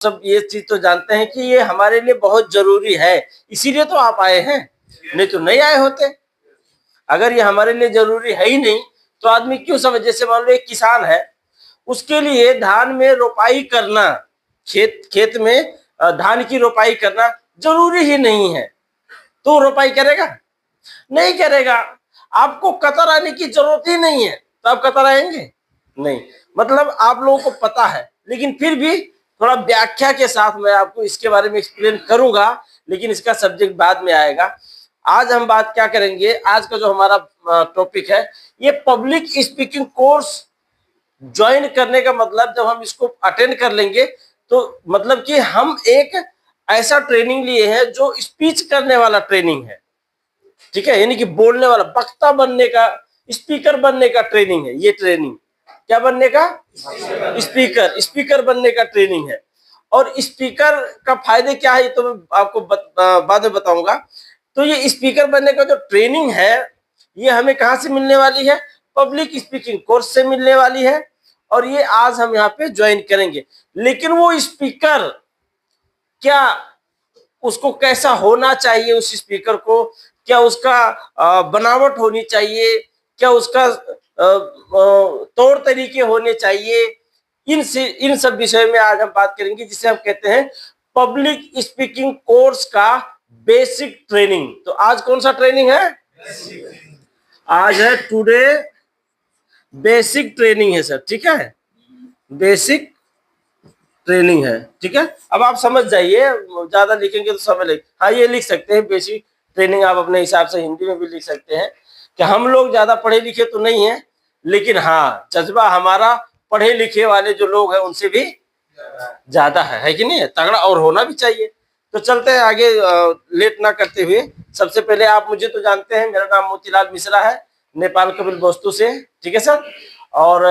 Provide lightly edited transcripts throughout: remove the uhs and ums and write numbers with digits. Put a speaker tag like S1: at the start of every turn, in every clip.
S1: सब ये चीज तो जानते हैं कि ये हमारे लिए बहुत जरूरी है, इसीलिए तो आप आए हैं, नहीं तो नहीं आए होते। अगर ये हमारे लिए जरूरी है ही नहीं तो आदमी क्यों समझ। जैसे मान लो एक किसान है, उसके लिए धान में रोपाई करना, खेत में धान की रोपाई करना जरूरी ही नहीं है, तो रोपाई करेगा नहीं करेगा। आपको कतर आने की जरूरत ही नहीं है तो आप कतर आएंगे नहीं। मतलब आप लोगों को पता है, लेकिन फिर भी थोड़ा व्याख्या के साथ मैं आपको इसके बारे में एक्सप्लेन करूंगा, लेकिन इसका सब्जेक्ट बाद में आएगा। आज हम बात क्या करेंगे, आज का जो हमारा टॉपिक है, ये पब्लिक स्पीकिंग कोर्स ज्वाइन करने का मतलब, जब हम इसको अटेंड कर लेंगे तो मतलब कि हम एक ऐसा ट्रेनिंग लिए हैं जो स्पीच करने वाला ट्रेनिंग है, ठीक है, यानी कि बोलने वाला, वक्ता बनने का, स्पीकर बनने का ट्रेनिंग है। ये ट्रेनिंग क्या बनने का, स्पीकर बनने का ट्रेनिंग है। और स्पीकर का फायदे क्या है ये तो मैं आपको बाद में बताऊंगा। तो ये स्पीकर बनने का जो ट्रेनिंग है, ये हमें कहाँ से मिलने वाली है, पब्लिक स्पीकिंग कोर्स से मिलने वाली है, और ये आज हम यहाँ पे ज्वाइन करेंगे। लेकिन वो स्पीकर क्या, उसको कैसा होना चाहिए, उस स्पीकर को क्या उसका बनावट होनी चाहिए, क्या उसका तौर तरीके होने चाहिए, इन सब विषय में आज हम बात करेंगे, जिसे हम कहते हैं पब्लिक स्पीकिंग कोर्स का बेसिक ट्रेनिंग। तो आज कौन सा ट्रेनिंग है, आज है टुडे बेसिक ट्रेनिंग है सर, ठीक है, बेसिक ट्रेनिंग है, ठीक है। अब आप समझ जाइए, ज्यादा लिखेंगे तो समझ लेंगे। हाँ, ये लिख सकते हैं बेसिक ट्रेनिंग, आप अपने हिसाब से हिंदी में भी लिख सकते हैं कि हम लोग ज्यादा पढ़े लिखे तो नहीं है, लेकिन हाँ जज्बा हमारा पढ़े लिखे वाले जो लोग हैं उनसे भी ज्यादा है कि नहीं है, तगड़ा और होना भी चाहिए। तो चलते हैं आगे, लेट ना करते हुए। सबसे पहले आप मुझे तो जानते हैं, मेरा नाम मोतीलाल मिश्रा है, नेपाल कपिल वस्तु से, ठीक है सर। और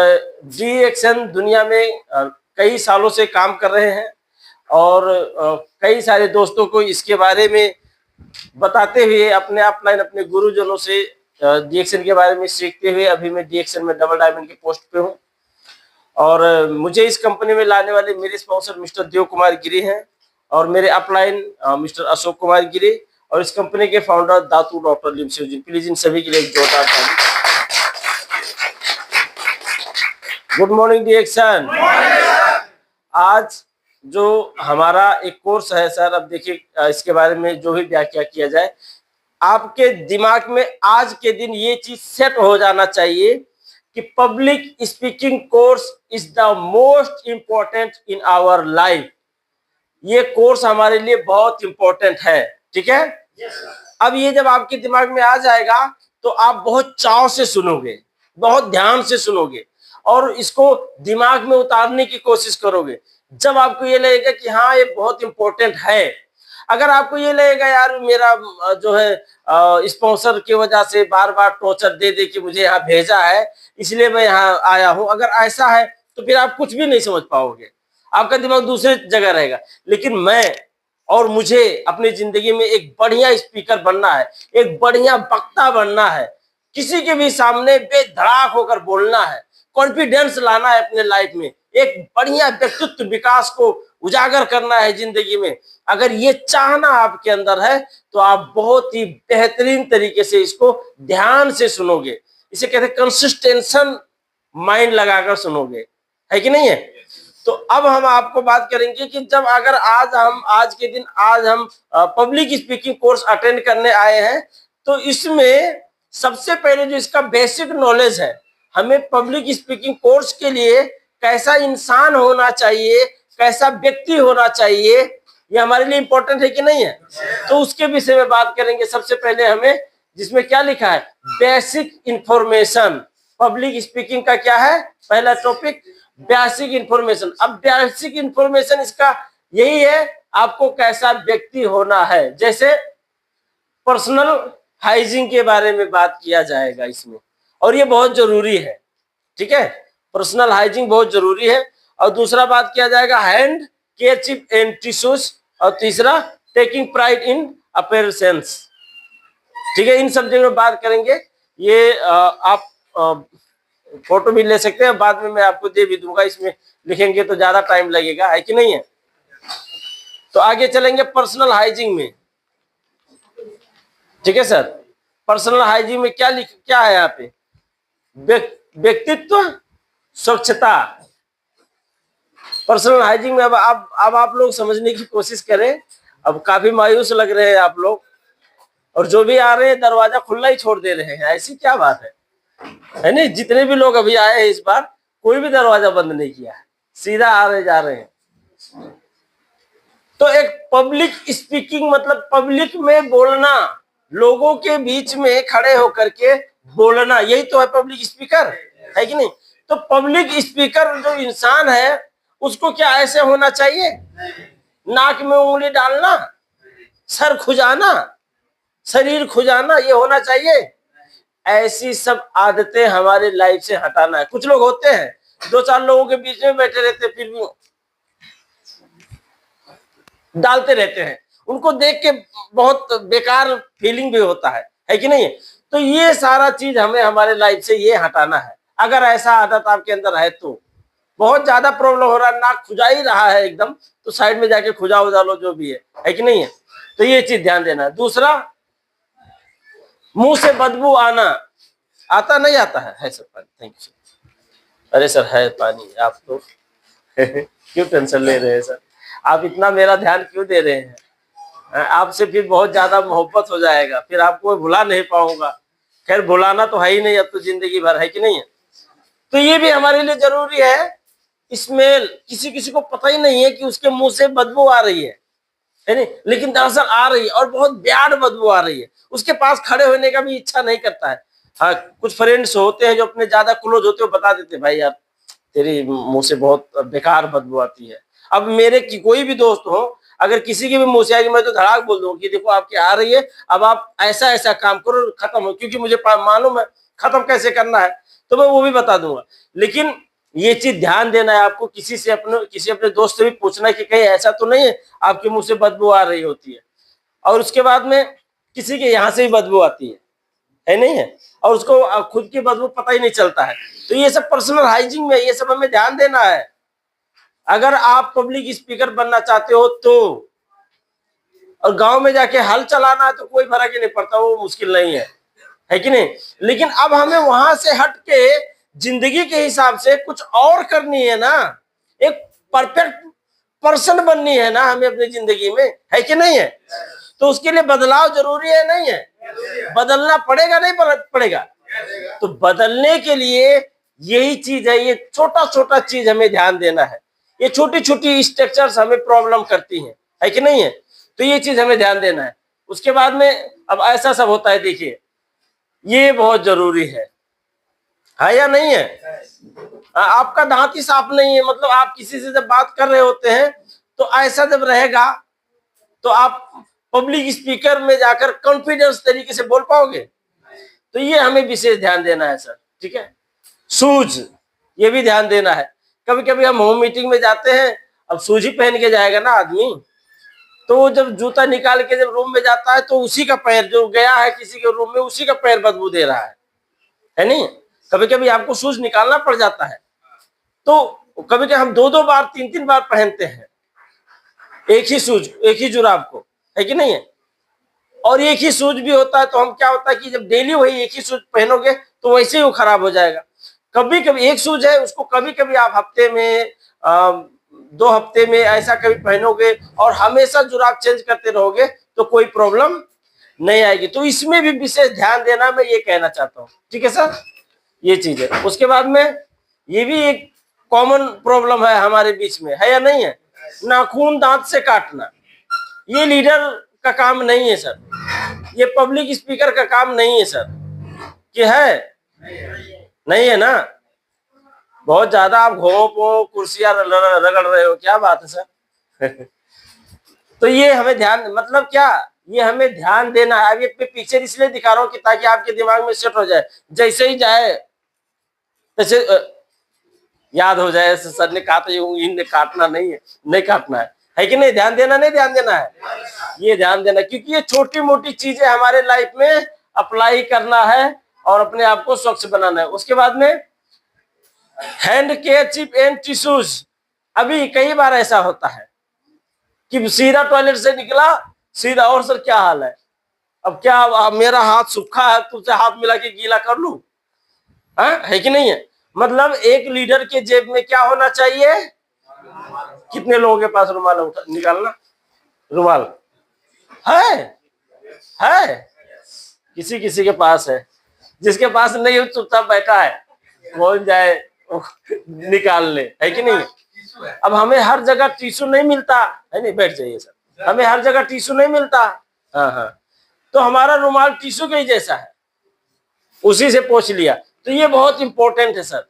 S1: डी एक्शन दुनिया में कई सालों से काम कर रहे हैं, और कई सारे दोस्तों को इसके बारे में बताते हुए, अपने अपलाइन अपने गुरुजनों से डीएक्शन के बारे में सीखते हुए अभी मैं डीएक्शन में डबल डायमंड के पोस्ट पे हूँ। और मुझे इस कंपनी में लाने वाले मेरे स्पॉन्सर मिस्टर देव कुमार गिरी हैं, और मेरे अपलाइन मिस्टर अशोक कुमार गिरी, और इस कंपनी के founder Dato doctor Lim Siow ji. Please इन सभी के लिए एक जोरदार ताली। Good morning DXN. आज जो हमारा एक कोर्स है सर, अब देखिए इसके बारे में जो भी व्याख्या किया जाए, आपके दिमाग में आज के दिन ये चीज सेट हो जाना चाहिए कि public speaking course is the most important in our life. ये कोर्स हमारे लिए बहुत इंपॉर्टेंट है, ठीक है। अब ये जब आपके दिमाग में आ जाएगा तो आप बहुत चाव से सुनोगे, बहुत ध्यान से सुनोगे, और इसको दिमाग में उतारने की कोशिश करोगे। जब आपको ये लगेगा कि हाँ ये बहुत इंपॉर्टेंट है, अगर आपको ये लगेगा यार मेरा जो है स्पॉन्सर की वजह से बार बार टॉर्चर दे दे के मुझे यहाँ भेजा है इसलिए मैं यहाँ आया हूँ, अगर ऐसा है तो फिर आप कुछ भी नहीं समझ पाओगे, आपका दिमाग दूसरे जगह रहेगा। लेकिन मैं और मुझे अपनी जिंदगी में एक बढ़िया स्पीकर बनना है, एक बढ़िया वक्ता बनना है, किसी के भी सामने बेधड़ाक होकर बोलना है, कॉन्फिडेंस लाना है अपने लाइफ में, एक बढ़िया व्यक्तित्व विकास को उजागर करना है जिंदगी में। अगर ये चाहना आपके अंदर है तो आप बहुत ही बेहतरीन तरीके से इसको ध्यान से सुनोगे। इसे कहते हैं कंसिस्टेंशन, माइंड लगाकर सुनोगे, है कि नहीं है। तो अब हम आपको बात करेंगे कि जब अगर आज के दिन हम पब्लिक स्पीकिंग कोर्स अटेंड करने आए हैं, तो इसमें सबसे पहले जो इसका बेसिक नॉलेज है, हमें पब्लिक स्पीकिंग कोर्स के लिए कैसा इंसान होना चाहिए, कैसा व्यक्ति होना चाहिए, ये हमारे लिए इंपॉर्टेंट है कि नहीं है। तो उसके विषय में बात करेंगे। सबसे पहले हमें, जिसमें क्या लिखा है, बेसिक इंफॉर्मेशन। पब्लिक स्पीकिंग का क्या है, पहला टॉपिक बेसिक इंफॉर्मेशन। अब बेसिक इंफॉर्मेशन इसका यही है, आपको कैसा व्यक्ति होना है। जैसे पर्सनल हाइजीन के बारे में बात किया जाएगा इसमें, और ये बहुत जरूरी है, ठीक है, पर्सनल हाइजीन बहुत जरूरी है। और दूसरा बात किया जाएगा हैंड केयरशिप एंड टिश्यूज, और तीसरा टेकिंग प्राइड इन अपीयरेंस, ठीक है। इन सब जगह बात करेंगे। ये आप फोटो भी ले सकते हैं, बाद में मैं आपको दे भी दूंगा, इसमें लिखेंगे तो ज्यादा टाइम लगेगा, है कि नहीं है। तो आगे चलेंगे पर्सनल हाइजीन में। ठीक है सर, पर्सनल हाइजीन में क्या है यहाँ पे? व्यक्तित्व, स्वच्छता। पर्सनल हाइजीन में अब आप लोग समझने की कोशिश करें। अब काफी मायूस लग रहे हैं आप लोग, और जो भी आ रहे हैं दरवाजा खुला ही छोड़ दे रहे हैं। ऐसी क्या बात है नहीं? जितने भी लोग अभी आए हैं इस बार, कोई भी दरवाजा बंद नहीं किया है, सीधा आ रहे जा रहे हैं। तो एक पब्लिक स्पीकिंग मतलब पब्लिक में बोलना, लोगों के बीच में खड़े होकर के बोलना, यही तो है पब्लिक स्पीकर, है कि नहीं? तो पब्लिक स्पीकर जो इंसान है उसको क्या ऐसे होना चाहिए? नाक में उंगली डालना, सर खुजाना, शरीर खुजाना, ये होना चाहिए? ऐसी सब आदतें हमारे लाइफ से हटाना है। कुछ लोग होते हैं 2-4 लोगों के बीच में बैठे रहते फिर भी डालते रहते हैं, उनको देख के बहुत बेकार फीलिंग भी होता है कि नहीं? तो ये सारा चीज हमें हमारे लाइफ से ये हटाना है। अगर ऐसा आदत आपके अंदर है तो बहुत ज्यादा प्रॉब्लम हो रहा है, नाक खुजा ही रहा है एकदम, तो साइड में जाके खुजा उजा लो, जो भी है कि नहीं है? तो ये चीज ध्यान देना है। दूसरा, मुंह से बदबू आना, आता नहीं आता है सर पानी? Thank you sir. अरे सर है पानी, आप तो क्यों टेंशन ले रहे हैं सर? आप इतना मेरा ध्यान क्यों दे रहे हैं? आपसे फिर बहुत ज्यादा मोहब्बत हो जाएगा, फिर आपको भुला नहीं पाऊंगा। खैर भुलाना तो है ही नहीं, अब तो जिंदगी भर, है कि नहीं है? तो ये भी हमारे लिए जरूरी है। स्मेल, किसी किसी को पता ही नहीं है कि उसके मुंह से बदबू आ रही है नहीं? लेकिन दरअसल आ रही है, और बहुत ब्याड बदबू आ रही है। उसके पास खड़े होने का भी इच्छा नहीं करता है। हाँ, कुछ फ्रेंड्स होते हैं जो अपने ज्यादा क्लोज होते हैं, बता देते भाई यार तेरी मुंह से बहुत बेकार बदबू आती है। अब मेरे की कोई भी दोस्त हो, अगर किसी की भी मुंह से आएगी, मैं तो धड़ाक बोल दूंगा कि देखो आपकी आ रही है, अब आप ऐसा ऐसा काम करो, खत्म हो, क्योंकि मुझे मालूम है खत्म कैसे करना है, तो मैं वो भी बता दूंगा। लेकिन ये चीज ध्यान देना है आपको, किसी अपने दोस्त से भी पूछना कि कहीं ऐसा तो नहीं है आपके मुंह से बदबू आ रही होती है, और उसके बाद में किसी के यहाँ से भी बदबू आती है नहीं है, और उसको खुद की बदबू पता ही नहीं चलता है। तो ये सब पर्सनल हाइजीन में, ये सब हमें ध्यान देना है। अगर आप पब्लिक स्पीकर बनना चाहते हो तो, और गांव में जाके हल चलाना है तो कोई फर्क ही नहीं पड़ता, वो मुश्किल नहीं है कि नहीं? लेकिन अब हमें वहां से हट के जिंदगी के हिसाब से कुछ और करनी है ना, एक परफेक्ट पर्सन बननी है ना हमें अपनी जिंदगी में, है कि नहीं है? तो उसके लिए बदलाव जरूरी है नहीं है? बदलना पड़ेगा नहीं पड़ेगा? तो बदलने के लिए यही चीज है, ये छोटा छोटा चीज हमें ध्यान देना है। ये छोटी छोटी स्ट्रक्चर्स हमें प्रॉब्लम करती है कि नहीं है? तो ये चीज हमें ध्यान देना है। उसके बाद में अब ऐसा सब होता है, देखिए ये बहुत जरूरी है या नहीं है? आपका दांत ही साफ नहीं है, मतलब आप किसी से जब बात कर रहे होते हैं तो ऐसा जब रहेगा तो आप पब्लिक स्पीकर में जाकर कॉन्फिडेंस तरीके से बोल पाओगे? तो ये हमें विशेष ध्यान देना है सर, ठीक है? शूज, ये भी ध्यान देना है। कभी कभी हम होम मीटिंग में जाते हैं, अब शूज ही पहन के जाएगा ना आदमी, तो जब जूता निकाल के जब रूम में जाता है तो उसी का पैर जो गया है किसी के रूम में, उसी का पैर बदबू दे रहा है नहीं? कभी कभी आपको शूज निकालना पड़ जाता है, तो कभी कभी हम 2-2 बार 3-3 बार पहनते हैं एक ही शूज, एक ही जुराब को, है कि नहीं है? और एक ही शूज भी होता है, तो हम क्या होता है कि जब डेली वही एक ही शूज पहनोगे तो वैसे ही वो खराब हो जाएगा। कभी कभी एक शूज है उसको कभी कभी आप हफ्ते में 2 हफ्ते में ऐसा कभी पहनोगे, और हमेशा जुराब चेंज करते रहोगे तो कोई प्रॉब्लम नहीं आएगी। तो इसमें भी विशेष ध्यान देना, मैं ये कहना चाहता हूँ, ठीक है सर? ये चीज है। उसके बाद में ये भी एक कॉमन प्रॉब्लम है हमारे बीच में, है या नहीं है? नाखून दांत से काटना, ये लीडर का काम नहीं है सर, ये पब्लिक स्पीकर का काम नहीं है सर, कि है नहीं है ना? बहुत ज्यादा आप घोंपो कुर्सियां रगड़ रहे हो, क्या बात है सर? तो ये हमें ध्यान, मतलब क्या, ये हमें ध्यान देना है। अब ये पीछे इसलिए दिखा रहा हूँ कि ताकि आपके दिमाग में सेट हो जाए, जैसे ही जाए जैसे याद हो जाए सर ने कहा तो इन्हें काटना नहीं है, नहीं काटना है कि नहीं? ध्यान देना, नहीं ध्यान देना है? ये ध्यान देना, क्योंकि ये छोटी मोटी चीजें हमारे लाइफ में अप्लाई करना है और अपने आप को स्वच्छ बनाना है। उसके बाद में hand care chip and tissues. अभी कई बार ऐसा होता है कि सीधा टॉयलेट से निकला सीधा, और सर क्या हाल है, अब क्या, अब मेरा हाथ सूखा है, तुझसे हाथ मिला के गीला कर लूं, है कि नहीं है? मतलब एक लीडर के जेब में क्या होना चाहिए? कितने लोगों के पास रुमाल निकालना? रुमाल है किसी किसी के पास है, जिसके पास नहीं हो चुपचाप बैठा है, कौन जाए निकाल ले, है कि नहीं? अब हमें हर जगह टिश्यू नहीं मिलता है, नहीं बैठ जाइए सर, हमें हर जगह टिश्यू नहीं मिलता। हाँ, तो हमारा रुमाल टिश्यू के ही जैसा है, उसी से पोंछ लिया। तो ये बहुत इंपॉर्टेंट है सर,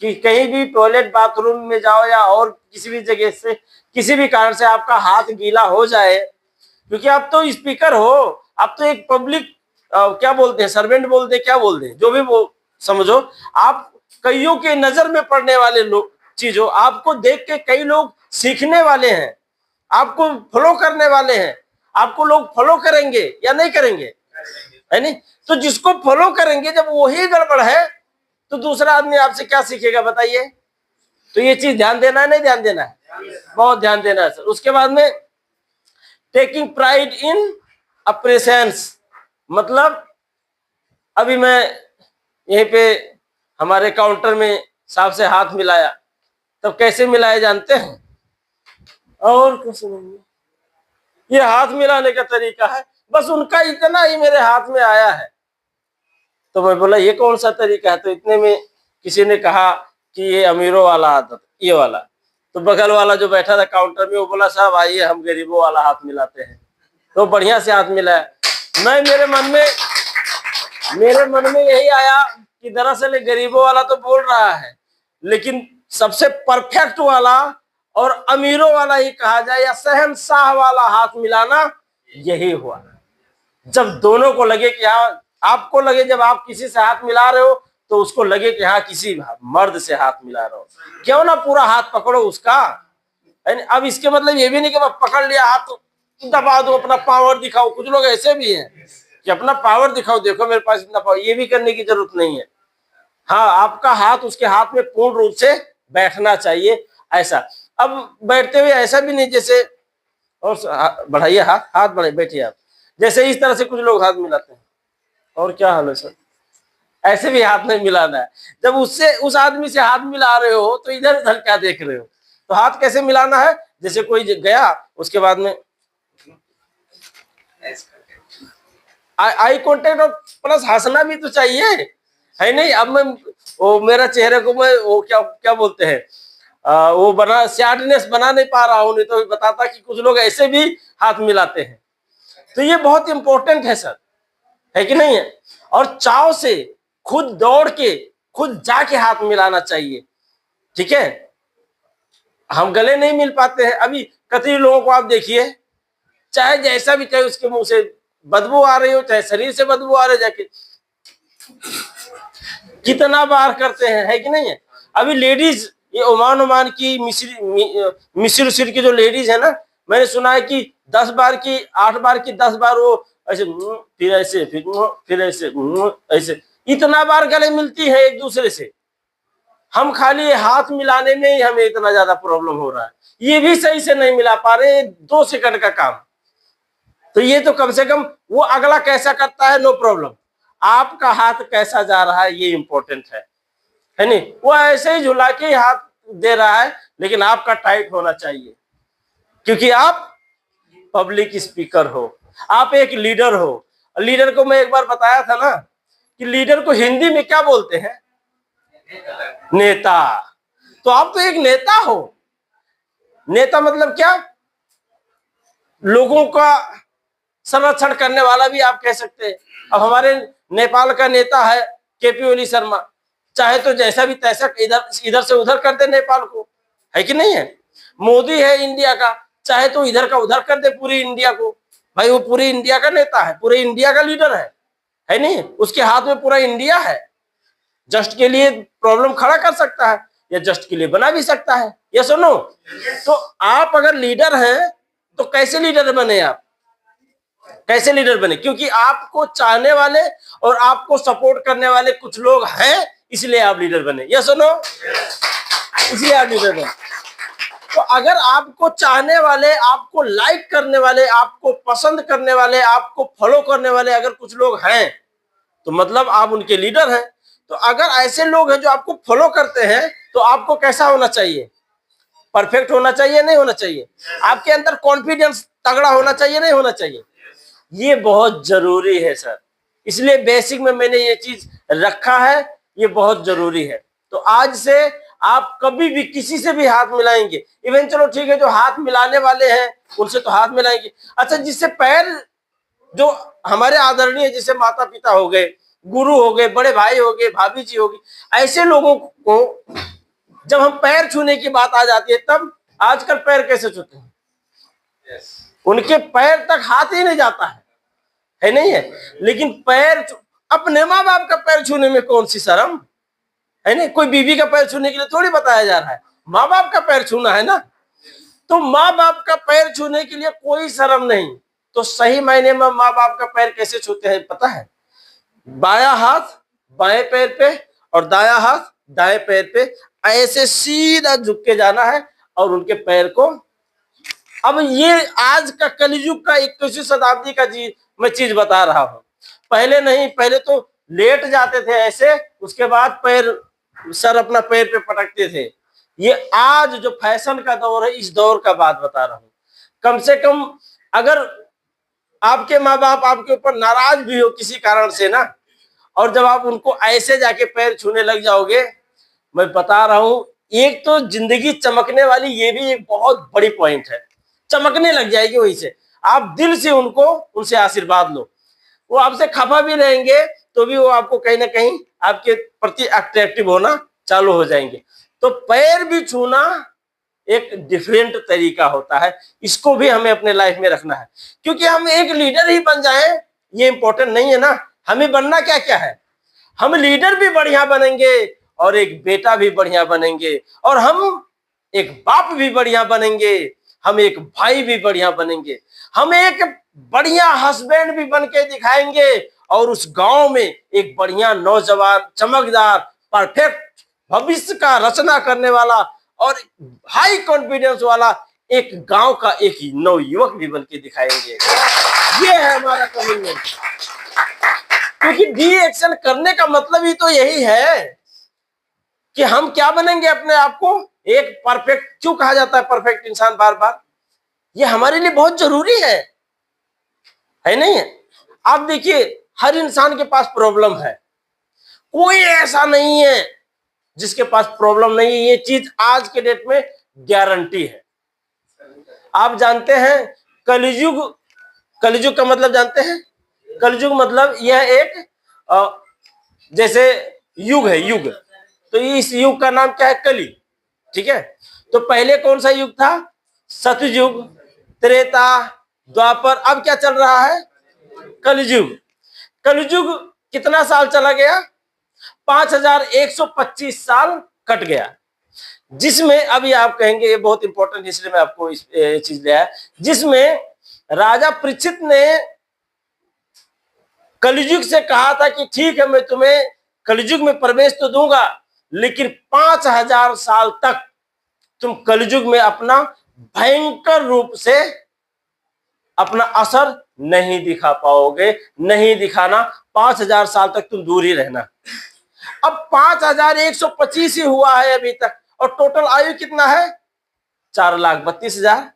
S1: कि कहीं भी टॉयलेट बाथरूम में जाओ या और किसी भी जगह से किसी भी कारण से आपका हाथ गीला हो जाए, क्योंकि आप तो स्पीकर हो, आप तो एक पब्लिक क्या बोलते हैं, सर्वेंट बोलते हैं, क्या बोलते हैं, जो भी वो समझो, आप कईयों के नजर में पड़ने वाले लोग चीज हो, आपको देख के कई लोग सीखने वाले हैं, आपको फॉलो करने वाले हैं, आपको लोग फॉलो करेंगे या नहीं करेंगे, है नहीं? तो जिसको फॉलो करेंगे जब वही गड़बड़ है तो दूसरा आदमी आपसे क्या सीखेगा बताइए? तो ये चीज ध्यान देना है, नहीं ध्यान देना है? बहुत ध्यान देना है सर। उसके बाद में टेकिंग प्राइड इन अप्रेसेंस, मतलब अभी मैं यहीं पे हमारे काउंटर में साहब से हाथ मिलाया, तब कैसे मिलाए जानते हैं? और कुछ नहीं, ये हाथ मिलाने का तरीका है, बस उनका इतना ही मेरे हाथ में आया है। तो मैं बोला ये कौन सा तरीका है? तो इतने में किसी ने कहा कि ये अमीरों वाला आदत, ये वाला। तो बगल वाला जो बैठा था काउंटर में, वो बोला साहब आइए हम गरीबों वाला हाथ मिलाते हैं। तो बढ़िया से हाथ मिलाया। मैं मेरे मन में यही आया कि दरअसल गरीबों वाला तो बोल रहा है, लेकिन सबसे परफेक्ट वाला और अमीरों वाला ही कहा जाए या शहंशाह वाला हाथ मिलाना यही हुआ। जब दोनों को लगे कि हाँ, आपको लगे जब आप किसी से हाथ मिला रहे हो तो उसको लगे कि हाँ किसी मर्द से हाथ मिला रहे हो, क्यों ना पूरा हाथ पकड़ो उसका। अब इसके मतलब ये भी नहीं कि मैं पकड़ लिया हाथ तो दबा दो, अपना पावर दिखाओ। कुछ लोग ऐसे भी हैं कि अपना पावर दिखाओ, देखो मेरे पास इतना पावर, ये भी करने की जरूरत नहीं है। हाँ, आपका हाथ उसके हाथ में पूर्ण रूप से बैठना चाहिए ऐसा। अब बैठते हुए ऐसा भी नहीं जैसे, और बढ़ाइए हाथ बढ़ाइए, बैठिए आप, जैसे इस तरह से कुछ लोग हाथ मिलाते हैं। और क्या हाल है सर? ऐसे भी हाथ नहीं मिलाना है। जब उससे उस आदमी से हाथ मिला रहे हो तो इधर उधर क्या देख रहे हो? तो हाथ कैसे मिलाना है? जैसे कोई गया, उसके बाद में आई कांटेक्ट और प्लस हंसना भी तो चाहिए, है नहीं? अब मैं वो मेरा चेहरे को मैं वो क्या बोलते हैं, वो बना सैडनेस बना नहीं पा रहा हूं, नहीं तो बताता कि कुछ लोग ऐसे भी हाथ मिलाते हैं। तो ये बहुत इंपॉर्टेंट है सर, है कि नहीं है? और चाव से खुद दौड़ के खुद जाके हाथ मिलाना चाहिए, ठीक है? हम गले नहीं मिल पाते हैं। अभी कई लोगों को आप देखिए, चाहे जैसा भी, चाहे उसके मुंह से बदबू आ रही हो, चाहे शरीर से बदबू आ रही, जाके कितना बार करते हैं, है कि नहीं है? अभी लेडीज, ये ओमान की मिस्र की जो लेडीज है ना, मैंने सुना है कि 10 बार की 8 बार की 10 बार वो ऐसे फिर ऐसे फिर ऐसे ऐसे इतना बार गले मिलती है एक दूसरे से। हम खाली हाथ मिलाने में ही हमें इतना ज्यादा प्रॉब्लम हो रहा है, ये भी सही से नहीं मिला पा रहे, 2 सेकंड का काम। तो ये तो कम से कम वो अगला कैसा करता है नो प्रॉब्लम, आपका हाथ कैसा जा रहा है ये इंपॉर्टेंट है नहीं? वो ऐसे ही झुला के हाथ दे रहा है, लेकिन आपका टाइट होना चाहिए, क्योंकि आप पब्लिक स्पीकर हो, आप एक लीडर हो। लीडर को मैं एक बार बताया था ना कि लीडर को हिंदी में क्या बोलते हैं? नेता। तो आप तो एक नेता हो। नेता मतलब क्या? लोगों का संरक्षण करने वाला भी आप कह सकते हैं। अब हमारे नेपाल का नेता है केपी ओली शर्मा, चाहे तो जैसा भी तैसा इधर से उधर कर दे नेपाल को, है कि नहीं है? मोदी है इंडिया का, चाहे तो इधर का उधर कर दे पूरी इंडिया को। भाई वो पूरी इंडिया का नेता है, पूरे इंडिया का लीडर है नहीं? उसके हाथ में पूरा इंडिया है। जस्ट के लिए प्रॉब्लम खड़ा कर सकता है या जस्ट के लिए बना भी सकता है, ये सुनो। तो आप अगर लीडर हैं तो कैसे लीडर बने? आप कैसे लीडर बने? क्योंकि आपको चाहने वाले और आपको सपोर्ट करने वाले कुछ लोग हैं, इसलिए आप लीडर बने, ये सुनो, इसलिए आप लीडर बने। तो अगर आपको चाहने वाले, आपको लाइक करने वाले, आपको पसंद करने वाले, आपको फॉलो करने वाले अगर कुछ लोग हैं तो मतलब आप उनके लीडर हैं। तो अगर ऐसे लोग हैं जो आपको फॉलो करते हैं तो आपको कैसा होना चाहिए? परफेक्ट होना चाहिए, नहीं होना चाहिए? आपके अंदर कॉन्फिडेंस तगड़ा होना चाहिए, नहीं होना चाहिए? ये बहुत जरूरी है सर, इसलिए बेसिक में मैंने ये चीज रखा है, ये बहुत जरूरी है। तो आज से आप कभी भी किसी से भी हाथ मिलाएंगे, इवन चलो ठीक है जो हाथ मिलाने वाले हैं उनसे तो हाथ मिलाएंगे, अच्छा जिससे पैर, जो हमारे आदरणीय जैसे माता पिता हो गए, गुरु हो गए, बड़े भाई हो गए, भाभी जी होगी, ऐसे लोगों को जब हम पैर छूने की बात आ जाती है तब आजकल पैर कैसे छूते हैं? उनके पैर तक हाथ ही नहीं जाता है नहीं है? लेकिन पैर, अपने माँ बाप का पैर छूने में कौन सी शर्म है? नहीं, कोई बीवी का पैर छूने के लिए थोड़ी बताया जा रहा है, माँ बाप का पैर छूना है ना। तो माँ बाप का पैर छूने के लिए कोई शर्म नहीं। तो सही मायने में माँ बाप का पैर कैसे छूते हैं पता है? बायां हाथ बाएं पैर पे और दायां हाथ दाएं पैर पे ऐसे सीधा झुक के जाना है और उनके पैर को, अब ये आज का कलयुग का 21वीं शताब्दी का मैं चीज बता रहा हूं। पहले नहीं, पहले तो लेट जाते थे ऐसे, उसके बाद पैर, सर अपना पैर पे पटकते थे। ये आज जो फैशन का दौर है, इस दौर का बात बता रहा हूं। कम से कम अगर आपके माँ बाप आपके ऊपर नाराज भी हो किसी कारण से ना, और जब आप उनको ऐसे जाके पैर छूने लग जाओगे, मैं बता रहा हूं, एक तो जिंदगी चमकने वाली, ये भी एक बहुत बड़ी पॉइंट है, चमकने लग जाएगी वहीं से। आप दिल से उनसे आशीर्वाद लो, वो आपसे खफा भी रहेंगे तो भी वो आपको कहीं ना कहीं आपके प्रति अट्रैक्टिव होना चालू हो जाएंगे। तो पैर भी छूना एक डिफरेंट तरीका होता है, इसको भी हमें अपने लाइफ में रखना है। क्योंकि हम एक लीडर ही बन जाए ये इंपॉर्टेंट नहीं है ना, हमें बनना क्या क्या है? हम लीडर भी बढ़िया बनेंगे और एक बेटा भी बढ़िया बनेंगे, और हम एक बाप भी बढ़िया बनेंगे, हम एक भाई भी बढ़िया बनेंगे, हम एक बढ़िया हस्बैंड भी बन के दिखाएंगे, और उस गांव में एक बढ़िया नौजवान, चमकदार, परफेक्ट भविष्य का रचना करने वाला और हाई कॉन्फिडेंस वाला एक गांव का एक नवयुवक भी बन के दिखाएंगे। ये है हमारा कमिटमेंट। क्योंकि डी एक्शन करने का मतलब ही तो यही है कि हम क्या बनेंगे अपने आप को एक परफेक्ट, क्यों कहा जाता है परफेक्ट इंसान बार बार? ये हमारे लिए बहुत जरूरी है नहीं है? आप देखिए, हर इंसान के पास प्रॉब्लम है, कोई ऐसा नहीं है जिसके पास प्रॉब्लम नहीं है, ये चीज आज के डेट में गारंटी है। आप जानते हैं कलयुग, कलयुग का मतलब जानते हैं? कलयुग मतलब यह एक जैसे युग है, युग, तो इस युग का नाम क्या है? कली। ठीक है, तो पहले कौन सा युग था? सतयुग, त्रेता, द्वापर, अब क्या चल रहा है? कलयुग। कलयुग कितना साल चला गया? 5125 साल कट गया, जिसमें अभी आप कहेंगे ये बहुत इंपॉर्टेंट हिस्ट्री में आपको चीज लिया है, जिसमें राजा परीक्षित ने कलयुग से कहा था कि ठीक है मैं तुम्हें कलयुग में प्रवेश तो दूंगा, लेकिन 5000 साल तक तुम कलयुग में अपना भयंकर रूप से अपना असर नहीं दिखा पाओगे, नहीं दिखाना, 5000 साल तक तुम दूर ही रहना। अब 5125 ही हुआ है अभी तक, और टोटल आयु कितना है? 4,32,000।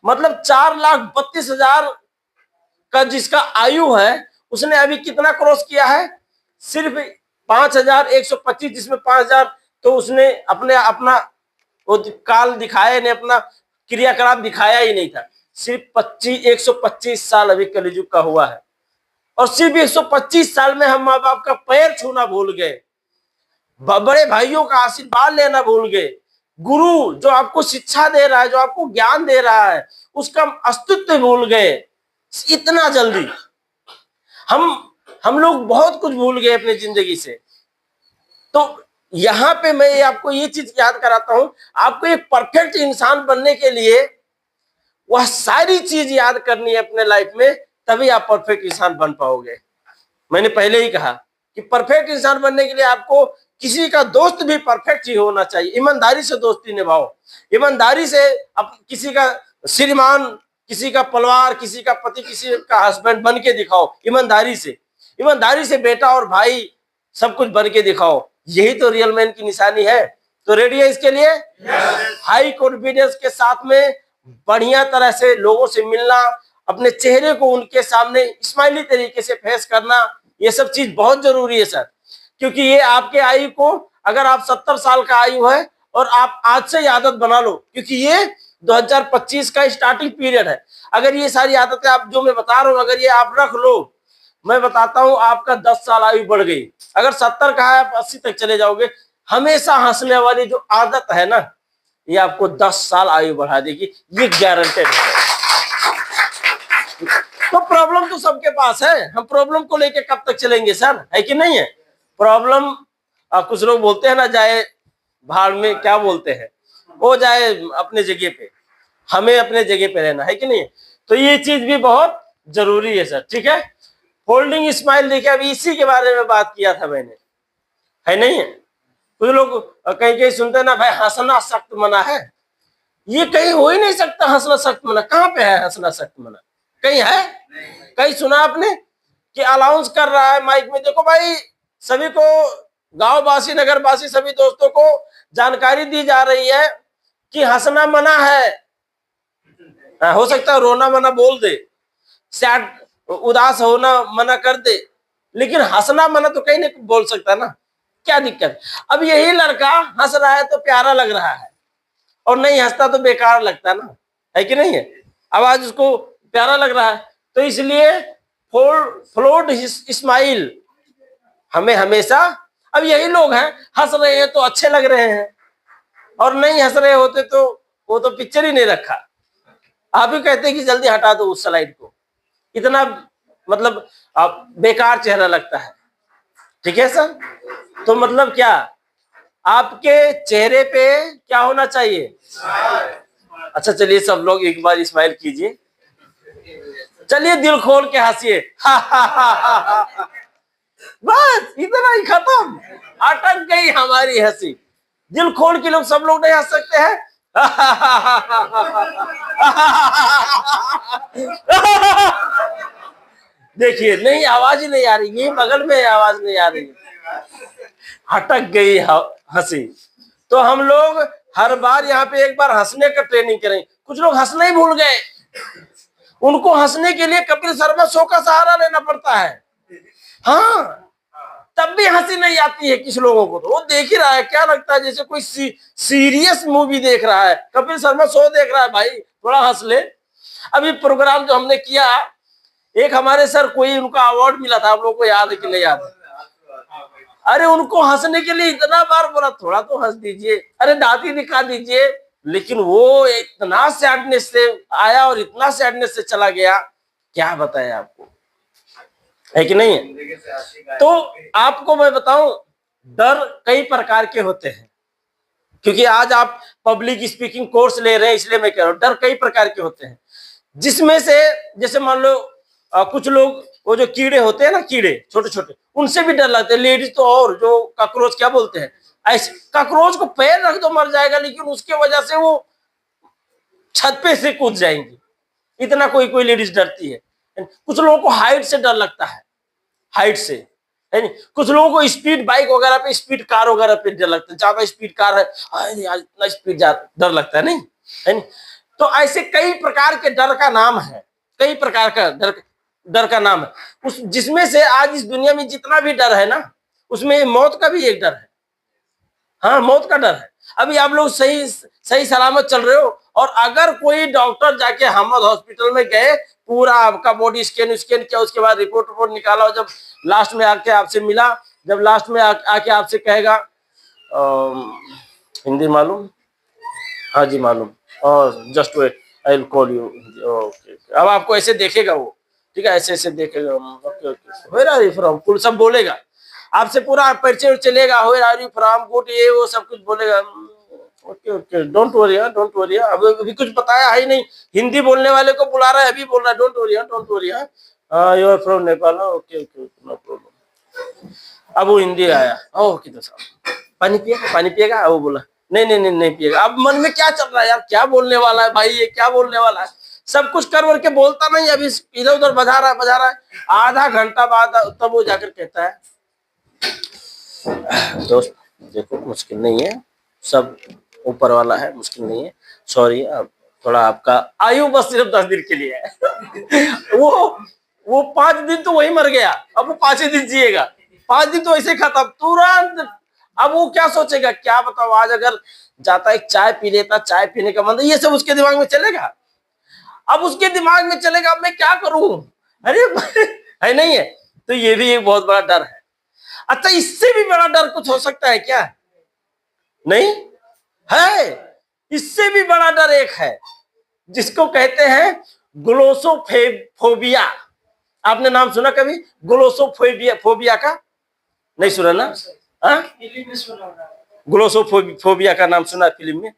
S1: मतलब 4,32,000 का जिसका आयु है उसने अभी कितना क्रॉस किया है? सिर्फ 5125, जिसमें 5000 तो उसने अपना वो काल दिखाया नहीं, अपना क्रियाकलाप दिखाया ही नहीं था। सिर्फ 125 साल अभी कलयुग का हुआ है, और सिर्फ 125 साल में हम माँ बाप का पैर छूना भूल गए, बड़े भाइयों का आशीर्वाद लेना भूल गए, गुरु जो आपको शिक्षा दे रहा है, जो आपको ज्ञान दे रहा है, उसका अस्तित्व भूल गए। इतना जल्दी हम लोग बहुत कुछ भूल गए अपनी जिंदगी से। तो यहां पे मैं आपको ये चीज याद कराता हूं, आपको एक परफेक्ट इंसान बनने के लिए वह सारी चीज याद करनी है अपने लाइफ में, तभी आप परफेक्ट इंसान बन पाओगे। मैंने पहले ही कहा कि परफेक्ट इंसान बनने के लिए आपको किसी का दोस्त भी परफेक्ट ही होना चाहिए। ईमानदारी से दोस्ती निभाओ, ईमानदारी से अब किसी का श्रीमान, किसी का परिवार, किसी का पति, किसी का हस्बैंड बन के दिखाओ। ईमानदारी से बेटा और भाई सब कुछ बन के दिखाओ। यही तो रियल मैन की निशानी है। तो रेडी है इसके लिए? हाई कॉन्फिडेंस के साथ में बढ़िया तरह से लोगों से मिलना, अपने चेहरे को उनके सामने स्माइली तरीके से फेस करना, ये सब चीज बहुत जरूरी है सर। क्योंकि ये आपके आयु को, अगर आप 70 साल का आयु है और आप आज से आदत बना लो, क्योंकि ये 2025 का स्टार्टिंग पीरियड है। अगर ये सारी आदतें आप जो मैं बता रहा हूँ, अगर ये आप रख लो, मैं बताता हूँ आपका 10 साल आयु बढ़ गई। अगर 70 का है आप 80 तक चले जाओगे। हमेशा हंसने वाली जो आदत है ना, ये आपको 10 साल आयु बढ़ा देगी, ये गारंटेड है। तो प्रॉब्लम तो सबके पास है, हम प्रॉब्लम को लेके कब तक चलेंगे सर, है कि नहीं है? प्रॉब्लम कुछ लोग बोलते हैं ना, जाए भाड़ में, क्या बोलते हैं, वो जाए अपने जगह पे, हमें अपने जगह पे रहना है कि नहीं? तो ये चीज भी बहुत जरूरी है सर, ठीक है। होल्डिंग स्माइल, देखिए अभी इसी के बारे में बात किया था मैंने, है नहीं है? कुछ लोग कहीं कहीं सुनते हैं ना, भाई हंसना सख्त मना है। ये कहीं हो ही नहीं सकता हंसना सख्त मना। कहाँ पे है हंसना सख्त मना? कहीं है? कहीं सुना आपने कि अनाउंस कर रहा है माइक में, देखो भाई सभी को, गांव वासी, नगर वासी, सभी दोस्तों को जानकारी दी जा रही है कि हंसना मना है। हो सकता है रोना मना बोल दे, सैड, उदास होना मना कर दे, लेकिन हंसना मना तो कहीं नहीं बोल सकता ना। क्या दिक्कत? अब यही लड़का हंस रहा है तो प्यारा लग रहा है, और नहीं हंसता तो बेकार लगता ना, है कि नहीं है? अब आज उसको प्यारा लग रहा है, तो इसलिए फ्लोट स्माइल हमें हमेशा, अब यही लोग हैं, हंस रहे हैं तो अच्छे लग रहे हैं, और नहीं हंस रहे होते तो वो तो पिक्चर ही नहीं रखा। आप ही कहते हैं कि जल्दी हटा दो उस स्लाइड को, इतना मतलब आप बेकार चेहरा लगता है, ठीक है सर? तो मतलब क्या, आपके चेहरे पे क्या होना चाहिए? अच्छा चलिए सब लोग एक बार स्माइल कीजिए, चलिए दिल खोल के हंसिए। बस इतना ही, खत्म, अटक गई हमारी हंसी। दिल खोल के लोग, सब लोग नहीं हंस सकते हैं? देखिए नहीं, आवाज ही नहीं आ रही, ये बगल में आवाज नहीं आ रही, अटक गई हंसी। तो हम लोग हर बार यहाँ पे एक बार हंसने का ट्रेनिंग करें। कुछ लोग हंसना ही भूल गए, उनको हंसने के लिए कपिल शर्मा शो का सहारा लेना पड़ता है। हाँ, तब भी हंसी नहीं आती है किस लोगों को, तो वो देख ही रहा है, क्या लगता है जैसे कोई सीरियस मूवी देख रहा है, कपिल शर्मा शो देख रहा है। भाई थोड़ा हंस ले। अभी प्रोग्राम जो हमने किया, एक हमारे सर कोई, उनका अवार्ड मिला था, आप लोगों को याद है कि नहीं याद है? अरे उनको हंसने के लिए इतना बार बोला, थोड़ा तो हंस दीजिए, अरे दांत ही दिखा दीजिए, लेकिन वो इतना सैडनेस से आया और इतना सैडनेस से चला गया, क्या बताएं आपको, है कि नहीं है? तो आपको मैं बताऊं, डर कई प्रकार के होते हैं, क्योंकि आज आप पब्लिक स्पीकिंग कोर्स ले रहे हैं, इसलिए मैं कह रहा हूं डर कई प्रकार के होते हैं। जिसमें से जैसे मान लो कुछ लोग, वो जो कीड़े होते हैं ना, कीड़े छोटे छोटे, उनसे भी डर लगता है। लेडीज तो, और जो कॉकरोच क्या बोलते हैं, ऐसे कॉकरोच को पैर रख दो मर जाएगा, लेकिन उसके वजह से वो छत पे से कूद जाएंगी, इतना कोई कोई लेडीज डरती है। कुछ लोगों को हाइट से डर लगता है, हाइट से, है नहीं? कुछ लोगों को स्पीड बाइक वगैरह पे, स्पीड कार वगैरह पे डर लगता है, ज्यादा स्पीड कार है, इतना स्पीड डर लगता है, नहीं है नहीं? तो ऐसे कई प्रकार के डर का नाम है, कई प्रकार का डर का नाम है। उस जिसमें से आज इस दुनिया में जितना भी डर है ना, उसमें मौत का भी एक डर है। हाँ, मौत का डर है। अभी आप लोग सही सही सलामत चल रहे हो, और अगर कोई डॉक्टर जाके हमद हॉस्पिटल में गए, पूरा आपका बॉडी स्कैन किया, उसके बाद रिपोर्ट निकाला, और जब लास्ट में आके आपसे मिला, जब लास्ट में आके आपसे कहेगा हिंदी मालूम? हाँ जी मालूम, और just wait I will call you. Okay, अब आपको ऐसे देखेगा वो, ठीक है, ऐसे ऐसे देखेगा, okay okay, where are you from, कुल सब बोलेगा आपसे, पूरा परिचय चलेगा, where are you from, good, ये वो सब कुछ बोलेगा। Okay okay, don't worry, don't worry. अभी कुछ बताया है ही नहीं, हिंदी बोलने वाले को बुला रहा है, अभी बोल रहा है don't worry, don't worry, you are from Nepal, okay okay, no problem. अब वो हिंदी आया, ओह किधर साहब पानी पिएगा? वो बोला नहीं नहीं नहीं नहीं पिएगा। अब मन में क्या चल रहा है यार, क्या बोलने वाला है भाई, ये क्या बोलने वाला है, सब कुछ कर वर के बोलता नहीं, अभी इधर उधर बजा रहा है। आधा घंटा बाद तब वो जाकर कहता है, दोस्त देखो मुश्किल नहीं है, सब ऊपर वाला है, मुश्किल नहीं है, सॉरी अब थोड़ा आपका आयु बस सिर्फ 10 दिन के लिए है। वो 5 दिन तो वही मर गया, अब वो 5 ही दिन जिएगा, 5 दिन तो ऐसे खत्म तुरंत। अब वो क्या सोचेगा, क्या बताओ, आज अगर जाता एक चाय पी लेता, चाय पीने का मन, ये सब उसके दिमाग में चलेगा। अब उसके दिमाग में चलेगा अब मैं क्या करूं, अरे है नहीं है। तो ये भी एक बहुत बड़ा डर है। अच्छा, इससे भी बड़ा डर कुछ हो सकता है क्या? नहीं है, इससे भी बड़ा डर एक है जिसको कहते हैं ग्लोसोफोबिया। आपने नाम सुना कभी ग्लोसोफोबिया का? नहीं सुना ना? ग्लोसोफोबिया का नाम सुना फिल्म में?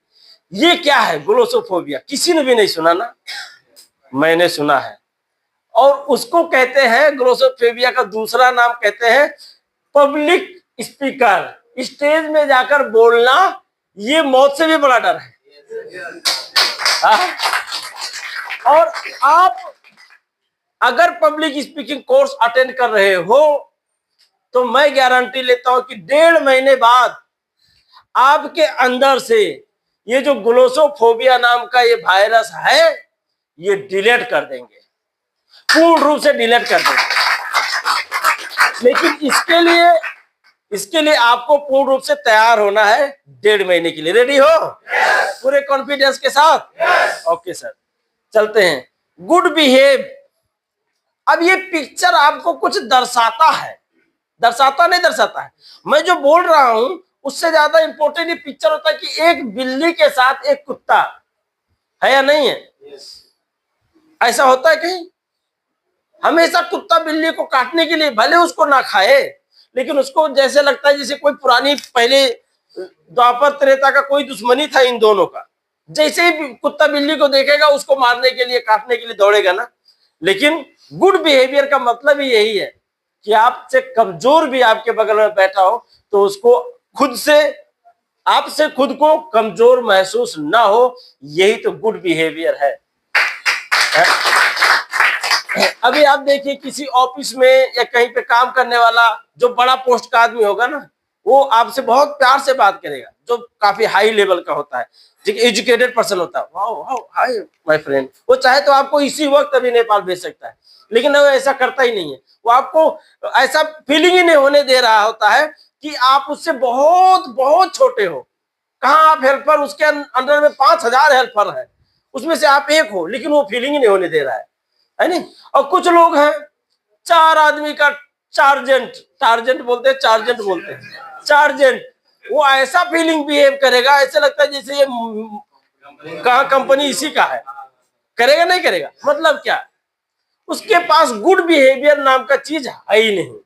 S1: ये क्या है ग्लोसोफोबिया? किसी ने भी नहीं सुना ना? मैंने सुना है। और उसको कहते हैं ग्लोसोफोबिया का दूसरा नाम कहते हैं पब्लिक स्पीकर, स्टेज में जाकर बोलना, ये मौत से भी बड़ा डर है। और आप अगर पब्लिक स्पीकिंग कोर्स अटेंड कर रहे हो तो मैं गारंटी लेता हूं कि 1.5 महीने बाद आपके अंदर से ये जो ग्लोसोफोबिया नाम का ये वायरस है, ये डिलीट कर देंगे, पूर्ण रूप से डिलीट कर देंगे। लेकिन इसके लिए आपको पूर्ण रूप से तैयार होना है 1.5 महीने के लिए। रेडी हो? पूरे कॉन्फिडेंस के साथ? ओके सर, चलते हैं। Good behave. अब ये पिक्चर आपको कुछ दर्शाता है, दर्शाता नहीं दर्शाता है, मैं जो बोल रहा हूं उससे ज्यादा इंपॉर्टेंट ये पिक्चर होता है कि एक बिल्ली के साथ एक कुत्ता है या नहीं है? ऐसा होता है कहीं? हमेशा कुत्ता बिल्ली को काटने के लिए, भले उसको ना खाए, लेकिन उसको जैसे लगता है जैसे कोई पुरानी पहले द्वापर त्रेता का कोई दुश्मनी था इन दोनों का, जैसे ही कुत्ता बिल्ली को देखेगा उसको मारने के लिए, काटने के लिए दौड़ेगा ना। लेकिन गुड बिहेवियर का मतलब ही यही है कि आपसे कमजोर भी आपके बगल में बैठा हो तो उसको खुद से, आपसे खुद को कमजोर महसूस ना हो, यही तो गुड बिहेवियर है। अभी आप देखिए किसी ऑफिस में या कहीं पे काम करने वाला जो बड़ा पोस्ट का आदमी होगा ना, वो आपसे बहुत प्यार से बात करेगा, जो काफी हाई लेवल का होता है, एजुकेटेड पर्सन होता है, wow wow hi my friend, वो चाहे तो आपको इसी वक्त अभी नेपाल भेज सकता है, लेकिन वो ऐसा करता ही नहीं है। वो आपको ऐसा फीलिंग ही नहीं होने दे रहा होता है कि आप उससे बहुत बहुत छोटे हो। कहाँ आप हेल्पर, उसके अंडर में 5000 हेल्पर है, उसमें से आप एक हो, लेकिन वो फीलिंग ही नहीं होने दे रहा है नहीं। और कुछ लोग हैं 4 आदमी का चार्जेंट, टार्जेंट बोलते हैं, चार्जेंट बोलते हैं, चार्जेंट, वो ऐसा फीलिंग बिहेव करेगा, ऐसे लगता है जैसे ये कहाँ कंपनी इसी का है। करेगा नहीं करेगा? मतलब क्या, उसके पास गुड बिहेवियर नाम का चीज है ही नहीं।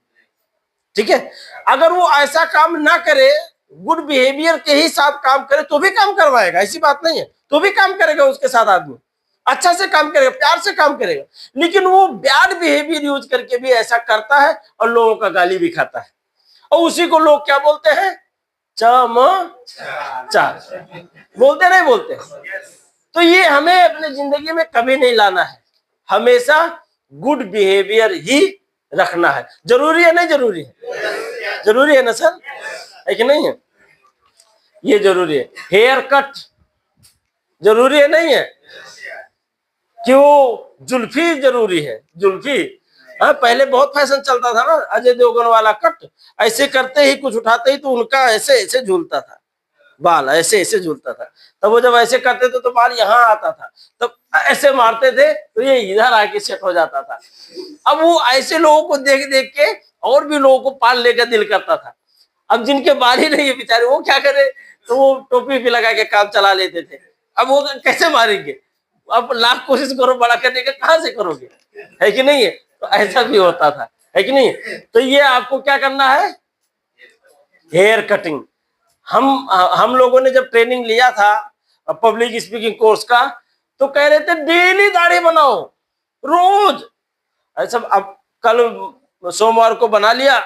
S1: ठीक है, अगर वो ऐसा काम ना करे, गुड बिहेवियर के ही साथ काम करे तो भी काम करवाएगा, ऐसी बात नहीं है, तो भी काम करेगा उसके साथ आदमी, अच्छा से काम करेगा, प्यार से काम करेगा। लेकिन वो बैड बिहेवियर यूज करके भी ऐसा करता है और लोगों का गाली भी खाता है, और उसी को लोग क्या बोलते हैं, चमचार बोलते नहीं बोलते? तो ये हमें अपनी जिंदगी में कभी नहीं लाना है, हमेशा गुड बिहेवियर ही रखना है। जरूरी है नहीं जरूरी है? जरूरी है ना सर, है कि नहीं है? ये जरूरी है। हेयर कट जरूरी है नहीं है? क्यों? जुल्फी जरूरी है, जुल्फी। हाँ, पहले बहुत फैशन चलता था ना, अजय देवगन वाला कट, ऐसे करते ही कुछ उठाते ही तो उनका ऐसे ऐसे झूलता था, बाल ऐसे ऐसे झूलता था। तब वो जब ऐसे करते थे तो बाल यहाँ आता था, तब ऐसे मारते थे तो ये इधर आके सेट हो जाता था। अब वो ऐसे लोगों को देख देख के और भी लोगों को पाल लेकर दिल करता था। अब जिनके बाल ही नहीं है बेचारे, वो क्या करे, तो वो टोपी भी लगा के काम चला लेते थे। अब वो कैसे मारेंगे? अब लाख कोशिश करो बड़ा करने का, कहां से करोगे, है कि नहीं है? तो ऐसा भी होता था, है कि नहीं? तो ये आपको क्या करना है, हेयर कटिंग। हम लोगों ने जब ट्रेनिंग लिया था पब्लिक स्पीकिंग कोर्स का, तो कह रहे थे डेली दाढ़ी बनाओ, रोज। ऐसा अब कल सोमवार को बना लिया,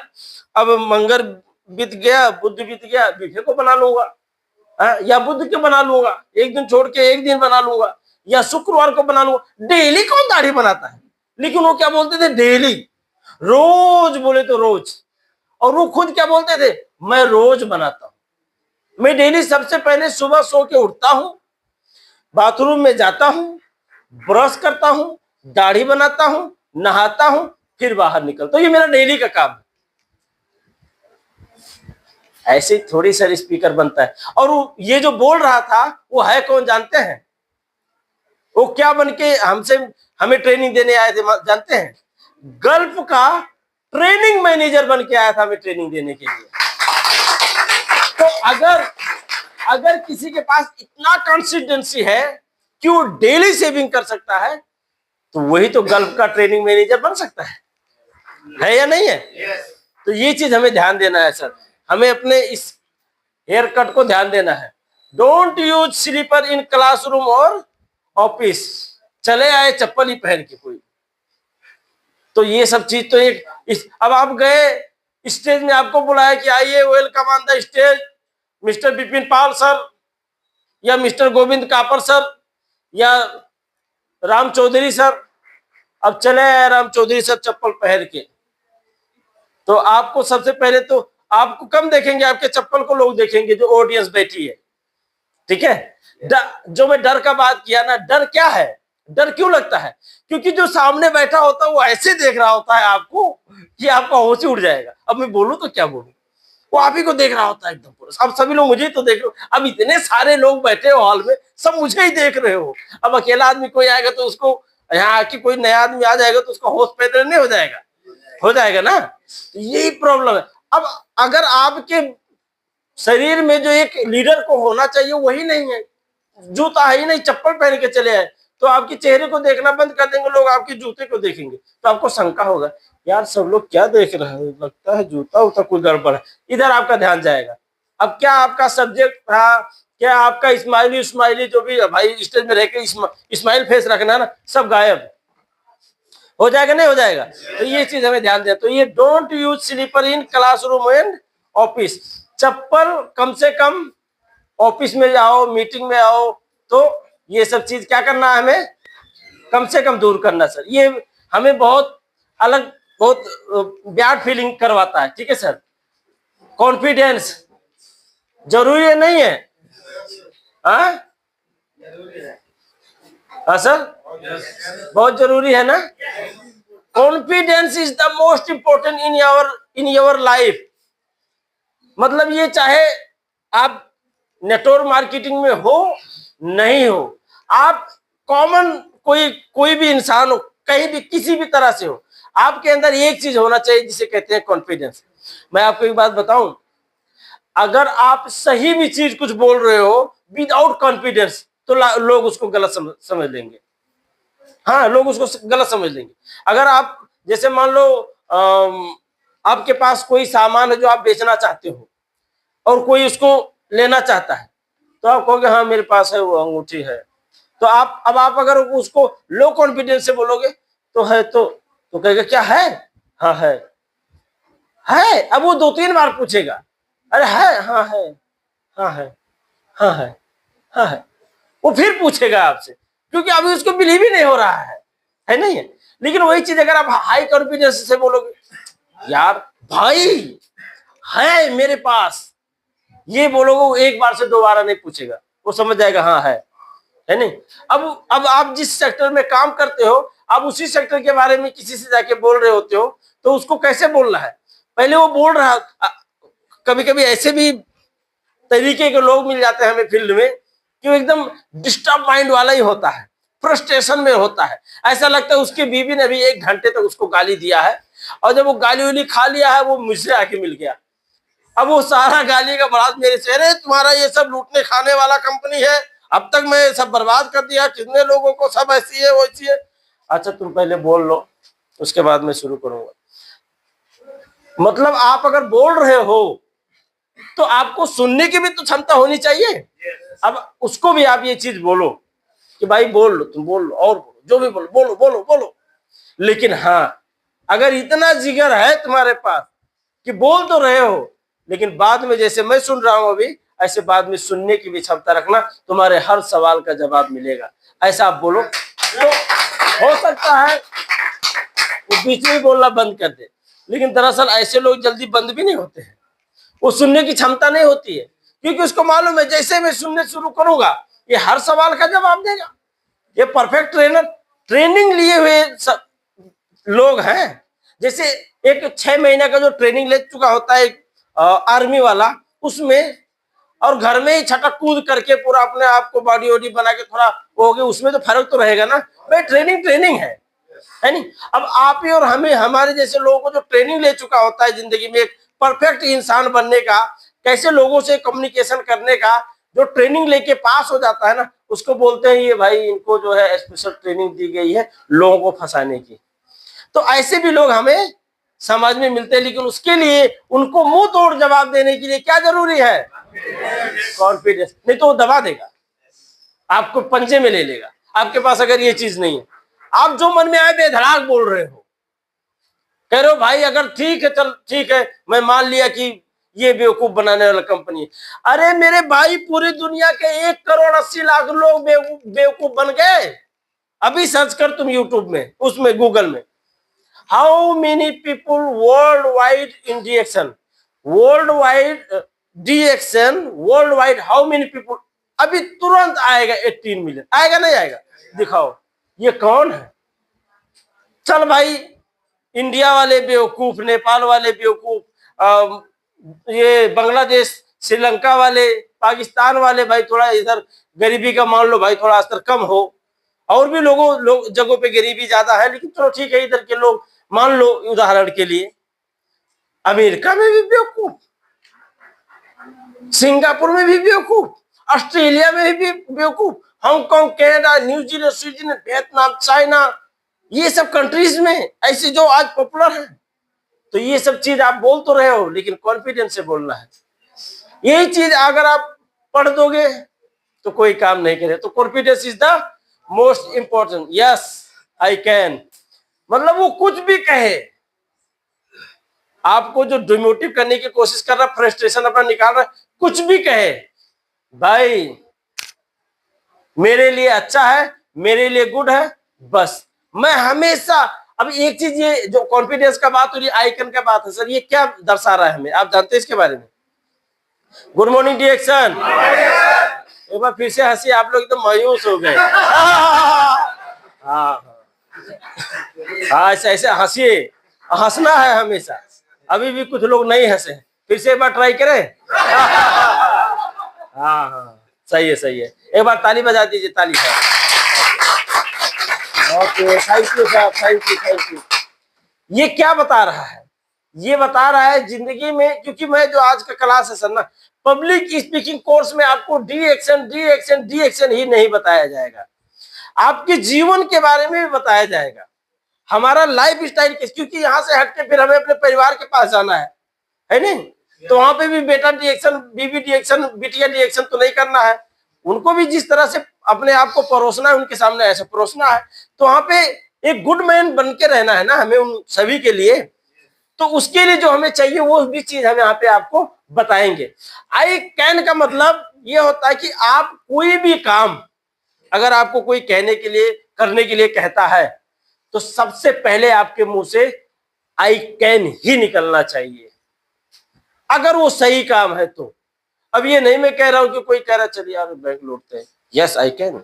S1: अब मंगल बीत गया, बुध बीत गया, बीफे को बना लूंगा, या बुध के बना लूंगा, एक दिन छोड़ के एक दिन बना लूंगा, या शुक्रवार को बना लूंगा। डेली कौन दाढ़ी बनाता है? लेकिन वो क्या बोलते थे? डेली, रोज बोले तो रोज। और वो खुद क्या बोलते थे? मैं रोज बनाता हूं, मैं डेली सबसे पहले सुबह सो के उठता हूं, बाथरूम में जाता हूं, ब्रश करता हूं, दाढ़ी बनाता हूं, नहाता हूं, फिर बाहर निकलता हूं। ये मेरा डेली का काम है। ऐसे थोड़ी सर स्पीकर बनता है। और ये जो बोल रहा था वो है कौन जानते हैं? वो क्या बन के हमें ट्रेनिंग देने आए थे जानते हैं? गल्फ का ट्रेनिंग मैनेजर बन के आया था हमें ट्रेनिंग देने के लिए। तो अगर किसी के पास इतना कॉन्सिस्टेंसी है कि वो डेली सेविंग कर सकता है, तो वही तो गल्फ का ट्रेनिंग मैनेजर बन सकता है या नहीं है? तो ये चीज हमें ध्यान देना है सर, हमें अपने इस हेयर कट को ध्यान देना है। Don't use slipper in classroom और ऑफिस। चले आए चप्पल ही पहन के कोई, तो ये सब चीज तो अब आप गए स्टेज में, आपको बुलाया कि आइए, welcome on the stage mister Bipin Pal sir, या मिस्टर गोविंद कापर सर, या राम चौधरी सर। अब चले आए राम चौधरी सर चप्पल पहन के, तो आपको सबसे पहले तो आपको कम देखेंगे, आपके चप्पल को लोग देखेंगे जो ऑडियंस बैठी है, ठीक है। जो मैं डर का बात किया ना, डर क्या है, डर क्यों लगता है? क्योंकि जो सामने बैठा होता है वो ऐसे देख रहा होता है आपको कि आपका होश ही उड़ जाएगा। अब मैं बोलूं तो क्या बोलूं, वो आप ही को देख रहा होता है एकदम पूरा। अब सभी लोग मुझे ही तो देख रहे हो, अब इतने सारे लोग बैठे हो हॉल में, सब मुझे ही देख रहे हो। अब अकेला आदमी कोई आएगा तो उसको, यहाँ आके कोई नया आदमी आ जाएगा तो उसका होश पैदल नहीं हो जाएगा, हो जाएगा ना। तो यही प्रॉब्लम है। अब अगर आपके शरीर में जो एक लीडर को होना चाहिए वही नहीं है, जूता है ही नहीं, चप्पल पहन के चले आए, तो आपके चेहरे को देखना बंद कर देंगे लोग, आपके जूते को देखेंगे। तो आपको शंका होगा, यार सब लोग क्या देख रहे हैं, लगता है जूता उता कोई गड़बड़ है। इधर आपका ध्यान जाएगा। अब क्या आपका सब्जेक्ट था, क्या आपका स्माइली जो भी भाई स्टेज में रह के स्माइल फेस रखना ना, सब गायब हो जाएगा, नहीं हो जाएगा। तो ये चीज हमें ध्यान दें। तो ये don't use slipper in classroom and office. चप्पल कम से कम ऑफिस में जाओ, मीटिंग में आओ, तो ये सब चीज क्या करना है, हमें कम से कम दूर करना सर। ये हमें बहुत अलग, बहुत बैड फीलिंग करवाता है, ठीक है सर। कॉन्फिडेंस जरूरी है नहीं है? हाँ सर, बहुत जरूरी है ना। Confidence is the most important in your life. मतलब ये चाहे आप नेटवर्क मार्केटिंग में हो नहीं हो, आप कॉमन कोई भी इंसान हो, कहीं भी किसी भी तरह से हो, आपके अंदर एक चीज होना चाहिए जिसे कहते हैं कॉन्फिडेंस। मैं आपको एक बात बताऊं, अगर आप सही भी चीज कुछ बोल रहे हो विदाउट कॉन्फिडेंस, तो लोग उसको गलत समझ लेंगे। हाँ, लोग उसको गलत समझ लेंगे। अगर आप जैसे मान लो आपके पास कोई सामान है जो आप बेचना चाहते हो और कोई उसको लेना चाहता है, तो आप कहोगे हाँ मेरे पास है, वो अंगूठी है। तो आप अगर उसको लो कॉन्फिडेंस से बोलोगे तो है, तो कहेगा क्या है? हाँ है। अब वो 2-3 बार पूछेगा, अरे है, हाँ है, हाँ है, हाँ है, हाँ है। वो फिर पूछेगा आपसे, क्योंकि अभी उसको बिलीव ही नहीं हो रहा है नहीं है। लेकिन वही चीज अगर आप हाई कॉन्फिडेंस से बोलोगे, यार भाई है मेरे पास, ये बोलोगे, वो एक बार से दोबारा नहीं पूछेगा, वो समझ जाएगा हाँ है नहीं। अब आप जिस सेक्टर में काम करते हो, आप उसी सेक्टर के बारे में किसी से जाके बोल रहे होते हो, तो उसको कैसे बोलना है, पहले वो बोल रहा। कभी कभी ऐसे भी तरीके के लोग मिल जाते हैं हमें फील्ड में कि वो एकदम डिस्टर्ब माइंड वाला ही होता है, फ्रस्ट्रेशन में होता है। ऐसा लगता है उसकी बीवी ने भी 1 घंटे तक उसको गाली दिया है, और जब वो गाली उली खा लिया है, वो मुझसे आके मिल गया। अब वो सारा गाली का बरात मेरे से, अरे तुम्हारा ये सब लूटने खाने वाला कंपनी है, अब तक मैं सब बर्बाद कर दिया, कितने लोगों को, सब ऐसी है वैसी है। अच्छा तुम पहले बोल लो, उसके बाद मैं शुरू करूंगा। मतलब आप अगर बोल रहे हो तो आपको सुनने की भी तो क्षमता होनी चाहिए। अब उसको भी आप ये चीज बोलो कि भाई बोल लो, तुम बोल लो, और बोलो, जो भी बोलो, बोलो बोलो बोलो। लेकिन हाँ, अगर इतना जिगर है तुम्हारे पास कि बोल तो रहे हो, लेकिन बाद में जैसे मैं सुन रहा हूं अभी, ऐसे बाद में सुनने की भी क्षमता रखना, तुम्हारे हर सवाल का जवाब मिलेगा, ऐसा आप बोलो। तो हो सकता है वो बीच में बोलना बंद कर दे, लेकिन दरअसल ऐसे लोग जल्दी बंद भी नहीं होते हैं, वो सुनने की क्षमता नहीं होती है, क्योंकि उसको मालूम है जैसे मैं सुनने शुरू करूंगा ये हर सवाल का जवाब देगा। ये परफेक्ट ट्रेनर, ट्रेनिंग लिए हुए लोग हैं। जैसे एक 6 महीने का जो ट्रेनिंग ले चुका होता है आर्मी वाला, उसमें और घर में ही छटक कूद करके पूरा अपने आप को बॉडी वॉडी बना के थोड़ा हो गए, उसमें तो फर्क तो रहेगा ना भाई। ट्रेनिंग ट्रेनिंग है नहीं। अब आप ही और हमें, हमारे जैसे लोगों को जो ट्रेनिंग ले चुका होता है जिंदगी में एक परफेक्ट इंसान बनने का, कैसे लोगों से कम्युनिकेशन करने का, जो ट्रेनिंग लेके पास हो जाता है ना, उसको बोलते हैं ये भाई इनको जो है स्पेशल ट्रेनिंग दी गई है लोगों को फंसाने की। तो ऐसे भी लोग हमें समाज में मिलते हैं, लेकिन उसके लिए उनको मुंह तोड़ जवाब देने के लिए क्या जरूरी है? कॉन्फिडेंस। नहीं तो वो दबा देगा, आपको पंजे में ले लेगा। आपके पास अगर ये चीज नहीं है, आप जो मन में आए बेधड़ाक बोल रहे हो, कह रहे हो भाई अगर ठीक है चल ठीक है, मैं मान लिया कि ये बेवकूफ बनाने वाला कंपनी है। अरे मेरे भाई पूरी दुनिया के 1,80,00,000 लोग बेवकूफ बन गए। अभी सर्च कर तुम यूट्यूब में, उसमें गूगल में, how many people world wide in DXN, world wide DXN, world wide how many people, अभी तुरंत आएगा 18 मिलियन। आएगा नहीं आएगा? दिखाओ ये कौन है। चल भाई इंडिया वाले बेवकूफ, नेपाल वाले बेवकूफ, ये बांग्लादेश श्रीलंका वाले, पाकिस्तान वाले भाई थोड़ा इधर गरीबी का मान लो भाई थोड़ा स्तर कम हो, और भी लोग जगहों पे गरीबी ज्यादा है, लेकिन चलो ठीक है इधर के लोग मान लो उदाहरण के लिए। अमेरिका में भी बेवकूफ, सिंगापुर में भी बेवकूफ, ऑस्ट्रेलिया में भी बेवकूफ, Hong Kong, Canada, New Zealand, Switzerland, Vietnam, China, ये सब कंट्रीज में ऐसे जो आज पॉपुलर है। तो ये सब चीज आप बोल तो रहे हो, लेकिन कॉन्फिडेंस से बोलना है। यही चीज अगर आप पढ़ दोगे तो कोई काम नहीं करे। तो confidence is the most important. Yes I can, मतलब वो कुछ भी कहे, आपको जो डिमोटिव करने की कोशिश कर रहा, फ्रस्ट्रेशन अपना निकाल रहा, कुछ भी कहे भाई मेरे लिए अच्छा है, मेरे लिए गुड है, बस मैं हमेशा। अब एक चीज ये जो कॉन्फिडेंस का बात हो रही, आइकन का बात है सर, ये क्या दर्शा रहा है हमें, आप जानते हैं इसके बारे में? Good morning DXN. एक बार फिर से हंसी, आप लोग एकदम मायूस हो गए। हाँ ऐसे ऐसे हंसिए, हंसना है हमेशा। अभी भी कुछ लोग नहीं हंसे, फिर से एक बार ट्राई करें। हाँ सही है सही है, एक बार ताली बजा दीजिए, ताली है। Okay thank you sir, thank you thank you. ये क्या बता रहा है? ये बता रहा है जिंदगी में, क्योंकि मैं जो आज का क्लास है सर ना, पब्लिक स्पीकिंग कोर्स में आपको डी एक्शन ही नहीं बताया जाएगा, आपके जीवन के बारे में भी बताया जाएगा, हमारा लाइफ स्टाइल, क्योंकि यहाँ से हटके फिर हमें अपने परिवार के पास जाना है नहीं? तो वहां पे भी बेटा डिएक्शन, बीबी डिएक्शन, बिटिया डिएक्शन तो नहीं करना है। उनको भी जिस तरह से अपने आप को परोसना है, उनके सामने ऐसा परोसना है। तो वहां पे एक गुड मैन बन के रहना है ना हमें, उन सभी के लिए। तो उसके लिए जो हमें चाहिए वो भी चीज हम यहाँ पे आपको बताएंगे। आई कैन का मतलब ये होता है कि आप कोई भी काम अगर आपको कोई कहने के लिए, करने के लिए कहता है, तो सबसे पहले आपके मुंह से आई कैन ही निकलना चाहिए, अगर वो सही काम है तो। अब ये नहीं मैं कह रहा हूं कि कोई कह रहा चलिए यार बैंक लूटते हैं, यस आई कैन,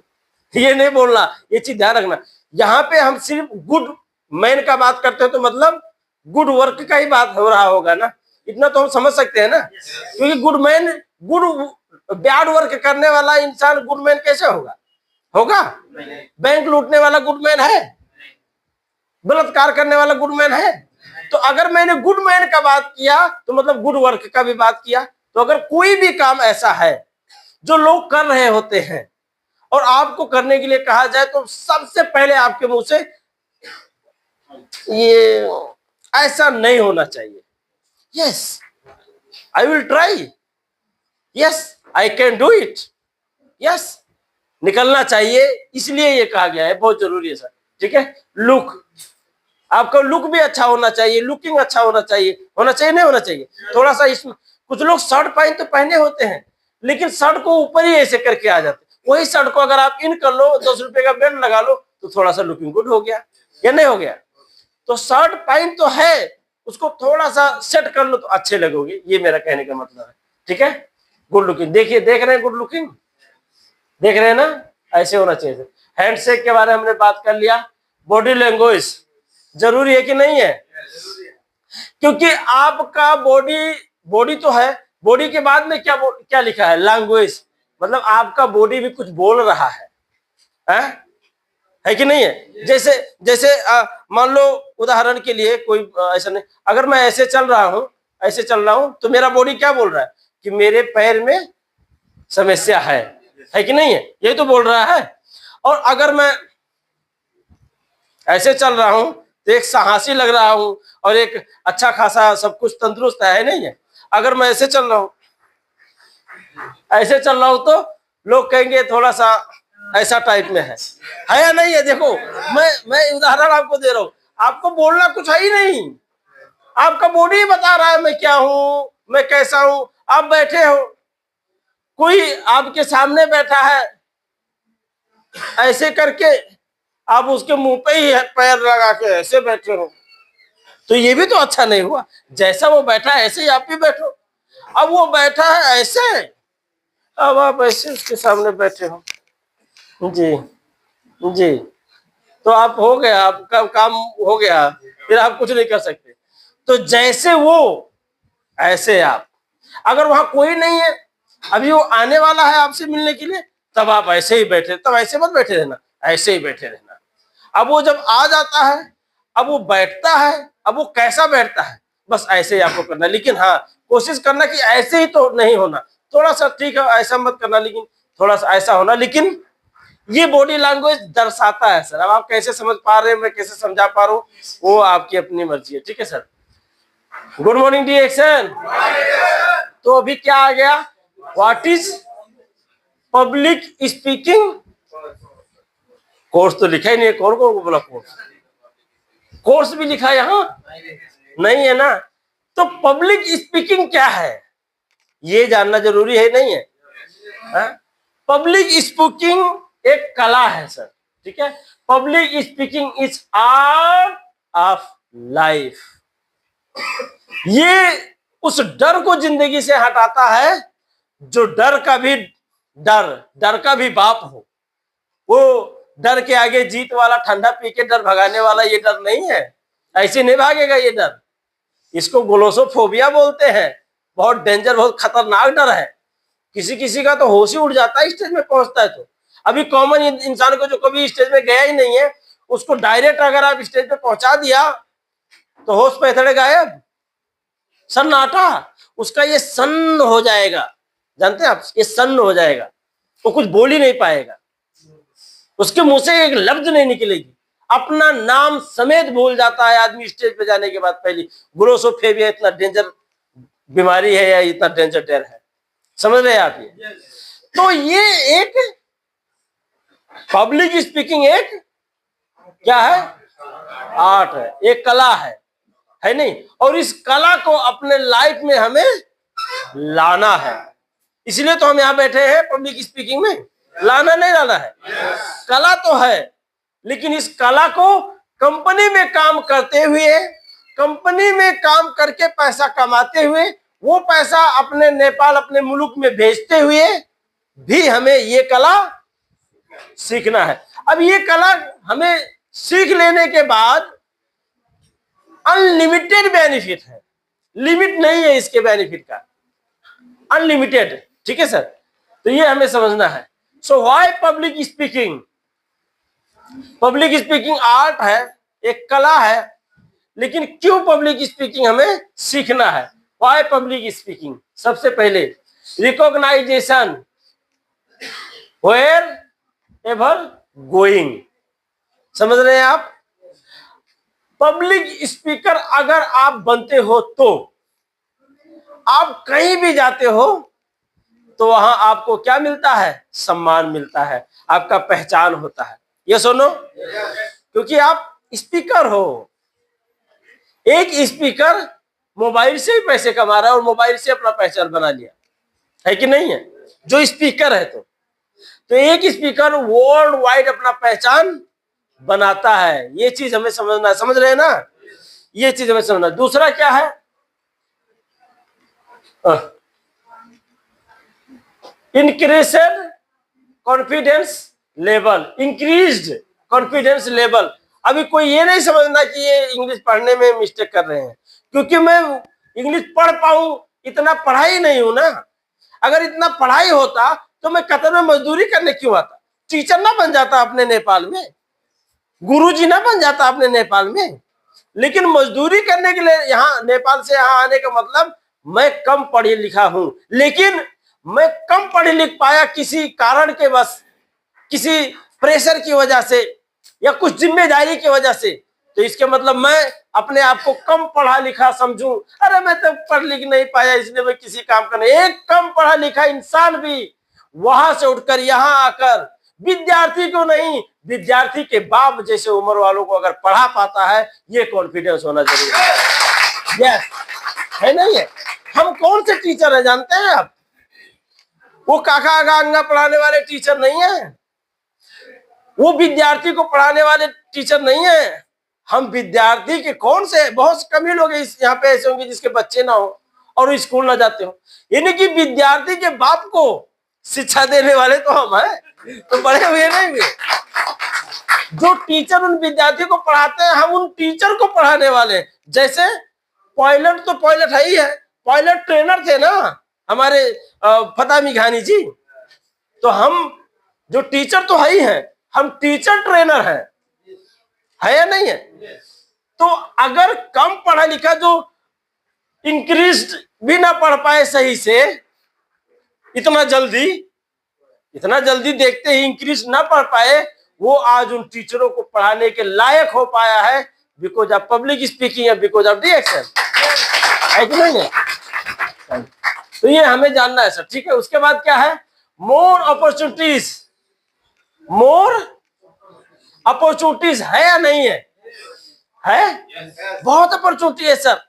S1: ये नहीं बोलना, ये चीज ध्यान रखना। यहाँ पे हम सिर्फ गुड मैन का बात करते हैं, तो मतलब गुड वर्क का ही बात हो रहा होगा ना, इतना तो हम समझ सकते हैं ना। क्योंकि गुड मैन, बैड वर्क करने वाला इंसान गुड मैन कैसे होगा? बैंक लूटने वाला गुड मैन है? बलात्कार करने वाला गुड मैन है? तो अगर मैंने गुड मैन का बात किया तो मतलब गुड वर्क का भी बात किया। तो अगर कोई भी काम ऐसा है जो लोग कर रहे होते हैं और आपको करने के लिए कहा जाए, तो सबसे पहले आपके मुंह से ये ऐसा नहीं होना चाहिए, yes I will try, yes I can do it, yes निकलना चाहिए। इसलिए ये कहा गया है, बहुत जरूरी है सर। ठीक है, लुक आपका लुक भी अच्छा होना चाहिए, लुकिंग अच्छा होना चाहिए, नहीं होना चाहिए। थोड़ा सा इसमें कुछ लोग शर्ट पैंट तो पहने होते हैं, लेकिन शर्ट को ऊपर ही ऐसे करके आ जाते। वही शर्ट को अगर आप इन कर लो, 10 रुपए का बेल्ट लगा लो, तो थोड़ा सा लुकिंग गुड हो गया या नहीं हो गया। तो शर्ट पैंट तो है, उसको थोड़ा सा सेट कर लो तो अच्छे लगोगे, ये मेरा कहने का मतलब है। ठीक है, गुड लुकिंग। देखिए, देख रहे हैं गुड लुकिंग, देख रहे हैं ना, ऐसे होना चाहिए। हैंडशेक के बारे में हमने बात कर लिया। बॉडी लैंग्वेज जरूरी है कि नहीं है? क्योंकि आपका बॉडी तो है, बॉडी के बाद में क्या लिखा है? लैंग्वेज। मतलब आपका बॉडी भी कुछ बोल रहा है कि नहीं है? जैसे जैसे मान लो उदाहरण के लिए, कोई ऐसा नहीं, अगर मैं ऐसे चल रहा हूं तो मेरा बॉडी क्या बोल रहा है कि मेरे पैर में समस्या है कि नहीं है? यही तो बोल रहा है। और अगर मैं ऐसे चल रहा हूं तो एक साहसी लग रहा हूं और एक अच्छा खासा सब कुछ तंदुरुस्त है नहीं है? अगर मैं ऐसे चल रहा हूं तो लोग कहेंगे थोड़ा सा ऐसा टाइप में है या नहीं है? देखो, मैं उदाहरण आपको दे रहा हूं, आपको बोलना कुछ है ही नहीं, आपका बॉडी बता रहा है मैं क्या हूं, मैं कैसा हूं। आप बैठे हो, कोई आपके सामने बैठा है, ऐसे करके आप उसके मुंह पे ही पैर लगा के ऐसे बैठे हो, तो ये भी तो अच्छा नहीं हुआ। जैसा वो बैठा है ऐसे ही आप भी बैठो। अब वो बैठा है ऐसे, अब आप ऐसे उसके सामने बैठे हो, जी जी, तो आप हो गया, आपका काम हो गया, फिर आप कुछ नहीं कर सकते। तो जैसे वो ऐसे आप, अगर वहां कोई नहीं है, अभी वो आने वाला है आपसे मिलने के लिए, तब आप ऐसे ही बैठे, तब ऐसे मत बैठे रहना, ऐसे ही बैठे रहना। अब वो जब आ जाता है, अब वो बैठता है, अब वो कैसा बैठता है, बस ऐसे ही आपको करना। लेकिन हाँ, कोशिश करना कि ऐसे ही तो नहीं होना, थोड़ा सा ठीक है, ऐसा मत करना, लेकिन थोड़ा सा ऐसा होना। लेकिन ये बॉडी लैंग्वेज दर्शाता है सर। अब आप कैसे समझ पा रहे हैं, मैं कैसे समझा पा रहा हूँ, वो आपकी अपनी मर्जी है। ठीक है sir. Good morning D action. तो अभी क्या आ गया? What is public speaking? Course तो लिखा ही नहीं है, कौन को बोला कोर्स भी लिखा यहाँ नहीं है ना? तो पब्लिक स्पीकिंग क्या है ये जानना जरूरी है नहीं है? पब्लिक स्पीकिंग एक कला है सर। ठीक है, public speaking is art of life. ये उस डर को जिंदगी से हटाता है जो डर का भी बाप हो। वो डर के आगे जीत वाला, ठंडा पी के डर भगाने वाला ये डर नहीं है, ऐसे नहीं भागेगा ये डर। इसको ग्लोसोफोबिया बोलते हैं, बहुत डेंजर, बहुत खतरनाक डर है। किसी किसी का तो होश ही उड़ जाता है स्टेज में पहुंचता है। तो अभी कॉमन इंसान को जो कभी स्टेज में गया ही नहीं है, उसको डायरेक्ट अगर आप स्टेज पे पहुंचा दिया तो होश पैथड़े गायब, सन्नाटा, उसका ये सन्न हो जाएगा। जानते हैं आप, ये सन्न हो जाएगा, वो कुछ बोल ही नहीं पाएगा, उसके मुंह से एक लफ्ज नहीं निकलेगी, अपना नाम समेत भूल जाता है आदमी स्टेज पे जाने के बाद। पहली ग्लोसोफोबिया इतना डेंजर बीमारी है या इतना डेंजर डर है, समझ रहे हैं आप ये? तो ये एक पब्लिक स्पीकिंग एक क्या है? आर्ट है, एक कला है नहीं? और इस कला को अपने लाइफ में हमें लाना है। इसलिए तो हम यहाँ बैठे हैं पब्लिक स्पीकिंग में। लाना नहीं लाना है, कला तो है, लेकिन इस कला को कंपनी में काम करते हुए, कंपनी में काम करके पैसा कमाते हुए, वो पैसा अपने नेपाल, अपने मुल्क में भेजते हुए भी हमें ये कला सीखना है। अब ये कला हमें सीख लेने के बाद अनलिमिटेड बेनिफिट है, लिमिट नहीं है इसके बेनिफिट का, अनलिमिटेड। ठीक है सर, तो ये हमें समझना है। So why public speaking? Public speaking art है, एक कला है, लेकिन क्यों पब्लिक स्पीकिंग हमें सीखना है? Why public speaking? सबसे पहले रिकॉग्नाइजेशन वेयर एवर गोइंग। समझ रहे हैं आप? पब्लिक स्पीकर अगर आप बनते हो तो आप कहीं भी जाते हो तो वहां आपको क्या मिलता है? सम्मान मिलता है, आपका पहचान होता है। ये सुनो, क्योंकि आप स्पीकर हो, एक स्पीकर मोबाइल से ही पैसे कमा रहा है और मोबाइल से अपना पहचान बना लिया है कि नहीं है, जो स्पीकर है। तो एक स्पीकर वर्ल्ड वाइड अपना पहचान बनाता है। ये चीज हमें समझना, समझ रहे हैं ना, ये चीज हमें समझना। दूसरा क्या है, increased confidence level, increased confidence level. अभी कोई ये नहीं समझना कि ये इंग्लिश पढ़ने में मिस्टेक कर रहे हैं, क्योंकि मैं इंग्लिश पढ़ पाऊं इतना पढ़ाई नहीं हूं ना। अगर इतना पढ़ाई होता तो मैं कतर में मजदूरी करने क्यों आता, टीचर ना बन जाता अपने नेपाल में, गुरुजी ना बन जाता अपने नेपाल में। लेकिन मजदूरी करने के लिए यहाँ नेपाल से यहाँ आने का मतलब मैं कम पढ़ी लिखा हूं, लेकिन मैं कम पढ़ लिख पाया किसी कारण के बस, किसी प्रेशर की वजह से या कुछ जिम्मेदारी की वजह से। तो इसके मतलब मैं अपने आप को कम पढ़ा लिखा समझूं, अरे मैं तो पढ़ लिख नहीं पाया इसलिए मैं किसी काम का नहीं। एक कम पढ़ा लिखा इंसान भी वहां से उठकर यहाँ आकर विद्यार्थी को नहीं, विद्यार्थी के बाप जैसे उम्र वालों को अगर पढ़ा पाता है, ये कॉन्फिडेंस होना जरूरी है। यस, है नहीं है। हम कौन से टीचर है जानते हैं आप? वो काका गांगा पढ़ाने वाले टीचर नहीं है, वो विद्यार्थी को पढ़ाने वाले टीचर नहीं है। हम विद्यार्थी के कौन से, बहुत कम ही लोग यहाँ पे ऐसे होंगे जिसके बच्चे ना हो और स्कूल ना जाते हो, यानी कि विद्यार्थी के बाप को शिक्षा देने वाले तो हम हैं, तो बड़े हुए नहीं हुए। जो टीचर उन विद्यार्थियों को पढ़ाते हैं, हम उन टीचर को पढ़ाने वाले। जैसे पायलट तो पायलट है ही है, पायलट ट्रेनर थे ना हमारे फता मिघानी जी, तो हम जो टीचर तो है ही है, हम टीचर ट्रेनर है या नहीं है। तो अगर कम पढ़ा लिखा जो इंक्रीज भी ना पढ़ पाए सही से, इतना जल्दी देखते ही इंक्रीज ना पढ़ पाए, वो आज उन टीचरों को पढ़ाने के लायक हो पाया है, बिकॉज ऑफ पब्लिक स्पीकिंग या बिकॉज ऑफ डिएक्शन, है कि नहीं है। तो ये हमें जानना है सर, ठीक है। उसके बाद क्या है, मोर अपॉर्चुनिटीज है या नहीं है? बहुत अपॉर्चुनिटी है सर,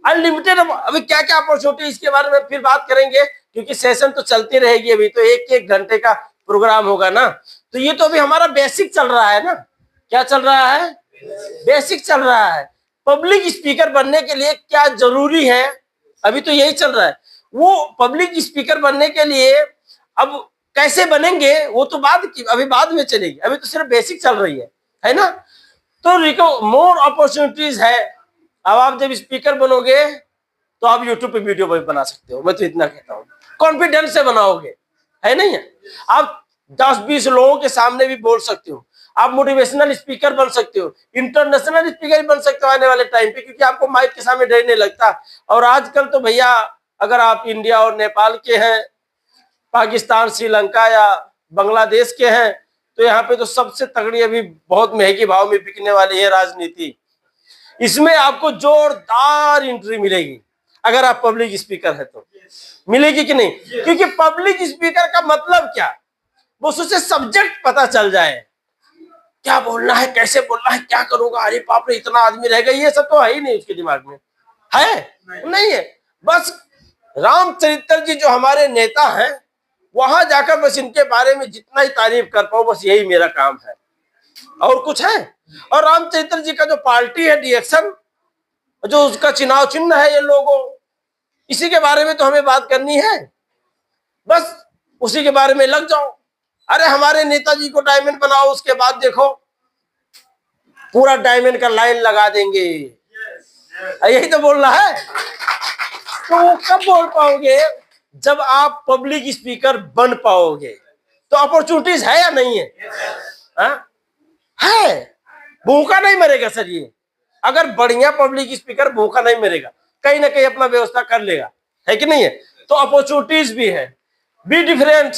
S1: अनलिमिटेड। अभी क्या क्या अपॉर्चुनिटी, इसके बारे में फिर बात करेंगे, क्योंकि सेशन तो चलती रहेगी। अभी तो एक घंटे का प्रोग्राम होगा ना। तो ये तो अभी हमारा बेसिक चल रहा है ना। क्या चल रहा है? बेसिक चल रहा है। पब्लिक स्पीकर बनने के लिए क्या जरूरी है, अभी तो यही चल रहा है। वो पब्लिक स्पीकर बनने के लिए अब कैसे बनेंगे वो तो अभी बाद में चलेगी, अभी तो सिर्फ बेसिक चल रही है ना। तो मोर अपॉर्चुनिटीज है। अब आप जब स्पीकर बनोगे तो आप यूट्यूब पे वीडियो भी बना सकते हो, मैं तो इतना कहता हूँ। कॉन्फिडेंस से बनाओगे, है नहीं है। आप 10-20 लोगों के सामने भी बोल सकते हो, आप मोटिवेशनल स्पीकर बन सकते हो, इंटरनेशनल स्पीकर बन सकते हो आने वाले टाइम पे, क्योंकि आपको माइक के सामने डर नहीं लगता। और आजकल तो भैया अगर आप इंडिया और नेपाल के हैं, पाकिस्तान, श्रीलंका या बांग्लादेश के हैं, तो यहाँ पे तो सबसे तगड़ी अभी बहुत महंगी भाव में बिकने वाली है राजनीति। इसमें आपको जोरदार एंट्री मिलेगी अगर आप पब्लिक स्पीकर है तो। मिलेगी कि नहीं? क्योंकि पब्लिक स्पीकर का मतलब क्या, वो उससे सब्जेक्ट पता चल जाए, क्या बोलना है, कैसे बोलना है, क्या करूंगा, अरे बाप रे इतना आदमी रहेगा, ये सब तो है ही नहीं उसके दिमाग में, है नहीं है। बस रामचरित्र जी जो हमारे नेता हैं, वहां जाकर बस इनके बारे में जितना ही तारीफ कर पाऊं, बस यही मेरा काम है, और कुछ है। और रामचरित्र जी का जो पार्टी है डिएक्शन, जो उसका चुनाव चिन्ह है ये लोगो, इसी के बारे में तो हमें बात करनी है, बस उसी के बारे में लग जाओ। अरे हमारे नेताजी को डायमंड बनाओ, उसके बाद देखो पूरा डायमंड का लाइन लगा देंगे, यही तो बोलना है। तो कब बोल पाओगे? जब आप पब्लिक स्पीकर बन पाओगे। तो अपॉर्चुनिटीज है या नहीं है? है। भूखा नहीं मरेगा सर ये, अगर बढ़िया पब्लिक स्पीकर भूखा नहीं मरेगा, कहीं ना कहीं अपना व्यवस्था कर लेगा, है कि नहीं है। तो अपॉर्चुनिटीज भी है। बी डिफरेंट,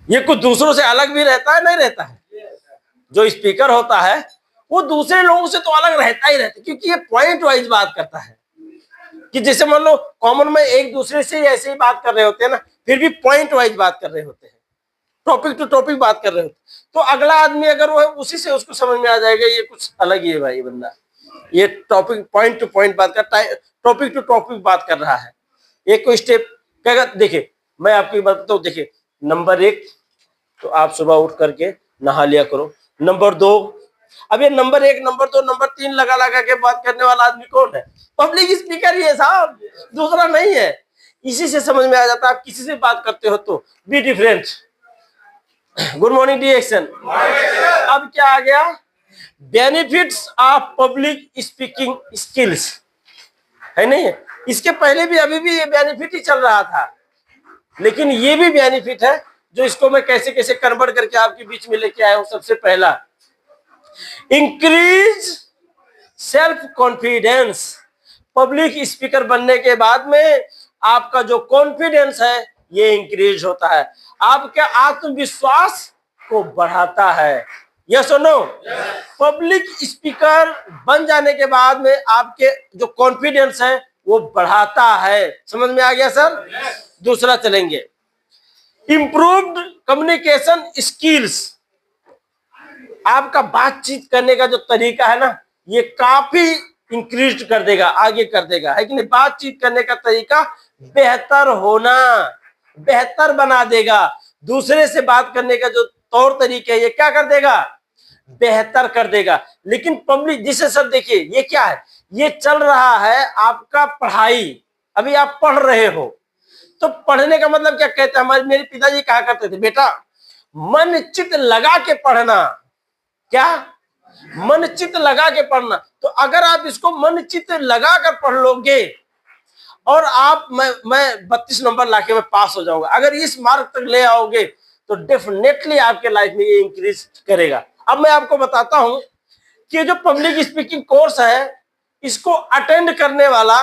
S1: ये कुछ दूसरों से अलग भी रहता है, नहीं रहता है। जो स्पीकर होता है वो दूसरे लोगों से तो अलग रहता ही रहता है, क्योंकि ये पॉइंट वाइज बात करता है। कि जैसे मान लो कॉमन में एक दूसरे से ऐसे ही बात कर रहे होते हैं ना, फिर भी पॉइंट वाइज बात कर रहे होते हैं, टॉपिक टू टॉपिक बात कर रहे होते हैं। तो अगला आदमी अगर वो है, उसी से उसको समझ में आ जाएगा ये कुछ अलग ही है भाई बंदा, ये टॉपिक पॉइंट टू पॉइंट बात कर, टॉपिक टू टॉपिक बात कर रहा है। एक कोई स्टेप कहेगा, देखिए मैं आपकी बात बताऊं, देखिए नंबर 1 तो आप सुबह उठ करके नहा लिया करो। नंबर 2, अब ये नंबर 1, नंबर 2, नंबर 3 लगा लगा के बात करने वाला आदमी कौन है? पब्लिक स्पीकर ही है साहब, दूसरा नहीं है। इसी से समझ में आ जाता है आप किसी से बात करते हो तो be different. Good morning D action. अब क्या आ गया? Benefits of public speaking skills, है नहीं? इसके पहले भी अभी भी ये बेनिफिट ही चल रहा था, लेकिन ये भी बेनिफिट है जो इसको मैं कैसे कैसे कन्वर्ट करके आपके बीच में लेके आया हूं। सबसे पहला, increase self confidence. Public speaker बनने के बाद में आपका जो कॉन्फिडेंस है ये इंक्रीज होता है, आपके आत्मविश्वास को बढ़ाता है। यस और नो? पब्लिक स्पीकर बन जाने के बाद में आपके जो कॉन्फिडेंस है वो बढ़ाता है। समझ में आ गया सर? दूसरा चलेंगे, इंप्रूव्ड कम्युनिकेशन स्किल्स। आपका बातचीत करने का जो तरीका है ना, ये काफी इंक्रीज कर देगा, आगे कर देगा, है कि नहीं? बातचीत करने का तरीका बेहतर होना, बेहतर बना देगा। दूसरे से बात करने का जो तौर तरीके है ये क्या कर देगा? बेहतर कर देगा। लेकिन पब्लिक, जिसे सर देखिए ये क्या है, ये चल रहा है आपका पढ़ाई, अभी आप पढ़ रहे हो, तो पढ़ने का मतलब क्या कहते हैं? हमारे मेरे पिताजी कहा करते थे, बेटा मन चित लगा के पढ़ना। क्या? मन चित लगा के पढ़ना। तो अगर आप इसको मन चित लगा कर पढ़ लोगे और आप मैं 32 नंबर लाके मैं पास हो जाऊंगा, अगर इस मार्क तक ले आओगे तो डेफिनेटली आपके लाइफ में ये इंक्रीज करेगा। अब मैं आपको बताता हूं कि जो पब्लिक स्पीकिंग कोर्स है इसको अटेंड करने वाला,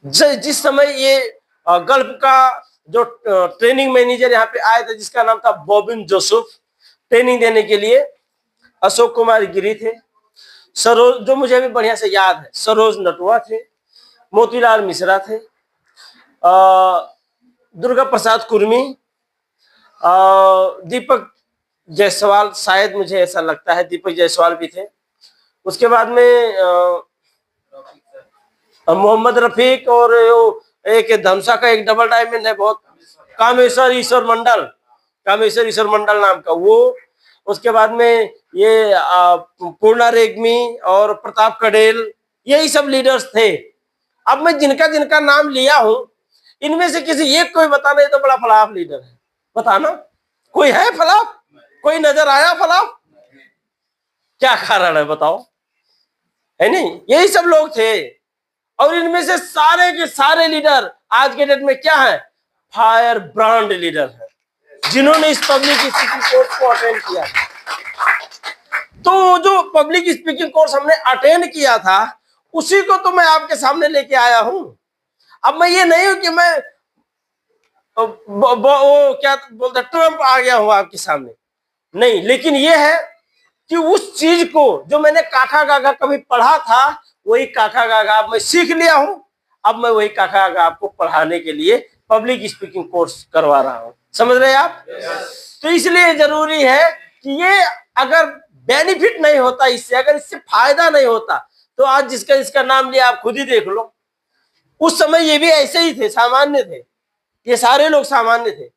S1: जिस समय ये गल्फ का जो ट्रेनिंग मैनेजर यहाँ पे आए थे जिसका नाम था बॉबिन जोसेफ, ट्रेनिंग देने के लिए अशोक कुमार गिरी थे, सरोज, जो मुझे अभी बढ़िया से याद है, सरोज नटवा थे, मोतीलाल मिश्रा थे, दुर्गा प्रसाद कुर्मी, दीपक जायसवाल, शायद मुझे ऐसा लगता है दीपक जायसवाल भी थे। उसके बाद में मोहम्मद रफीक, और एक धमसा का एक डबल डायमंड है बहुत, कामेश्वर ईश्वर मंडल, कामेश्वर ईश्वर मंडल नाम का वो। उसके बाद में ये पूर्णा रेग्मी और प्रताप कडेल, यही सब लीडर्स थे। अब मैं जिनका जिनका नाम लिया हूं इनमें से किसी एक कोई बताना, तो बड़ा फलाफ लीडर है, बताना कोई है फलाफ? कोई नजर आया फलाफ? क्या कारण है बताओ? है नहीं? यही सब लोग थे। और इनमें से सारे के सारे लीडर आज के डेट में क्या है? फायर ब्रांड लीडर है, जिन्होंने इस पब्लिक स्पीकिंग कोर्स को अटेंड किया। तो जो पब्लिक स्पीकिंग कोर्स हमने अटेंड किया था उसी को तो मैं आपके सामने लेके आया हूं। अब मैं ये नहीं हूं कि मैं वो क्या बोलते ट्रम्प आ गया हूं आपके सामने, नहीं, लेकिन ये है कि उस चीज को जो मैंने काका गागा कभी पढ़ा था वही काका गागा अब मैं सीख लिया हूं। अब मैं वही काका गागा आपको पढ़ाने के लिए पब्लिक स्पीकिंग कोर्स करवा रहा हूं। समझ रहे हैं आप? तो इसलिए जरूरी है कि ये अगर बेनिफिट नहीं होता इससे, अगर इससे फायदा नहीं होता, तो आज जिसका इसका नाम लिया आप खुद ही देख लो, उस समय ये भी ऐसे ही थे, सामान्य थे, ये सारे लोग सामान्य थे।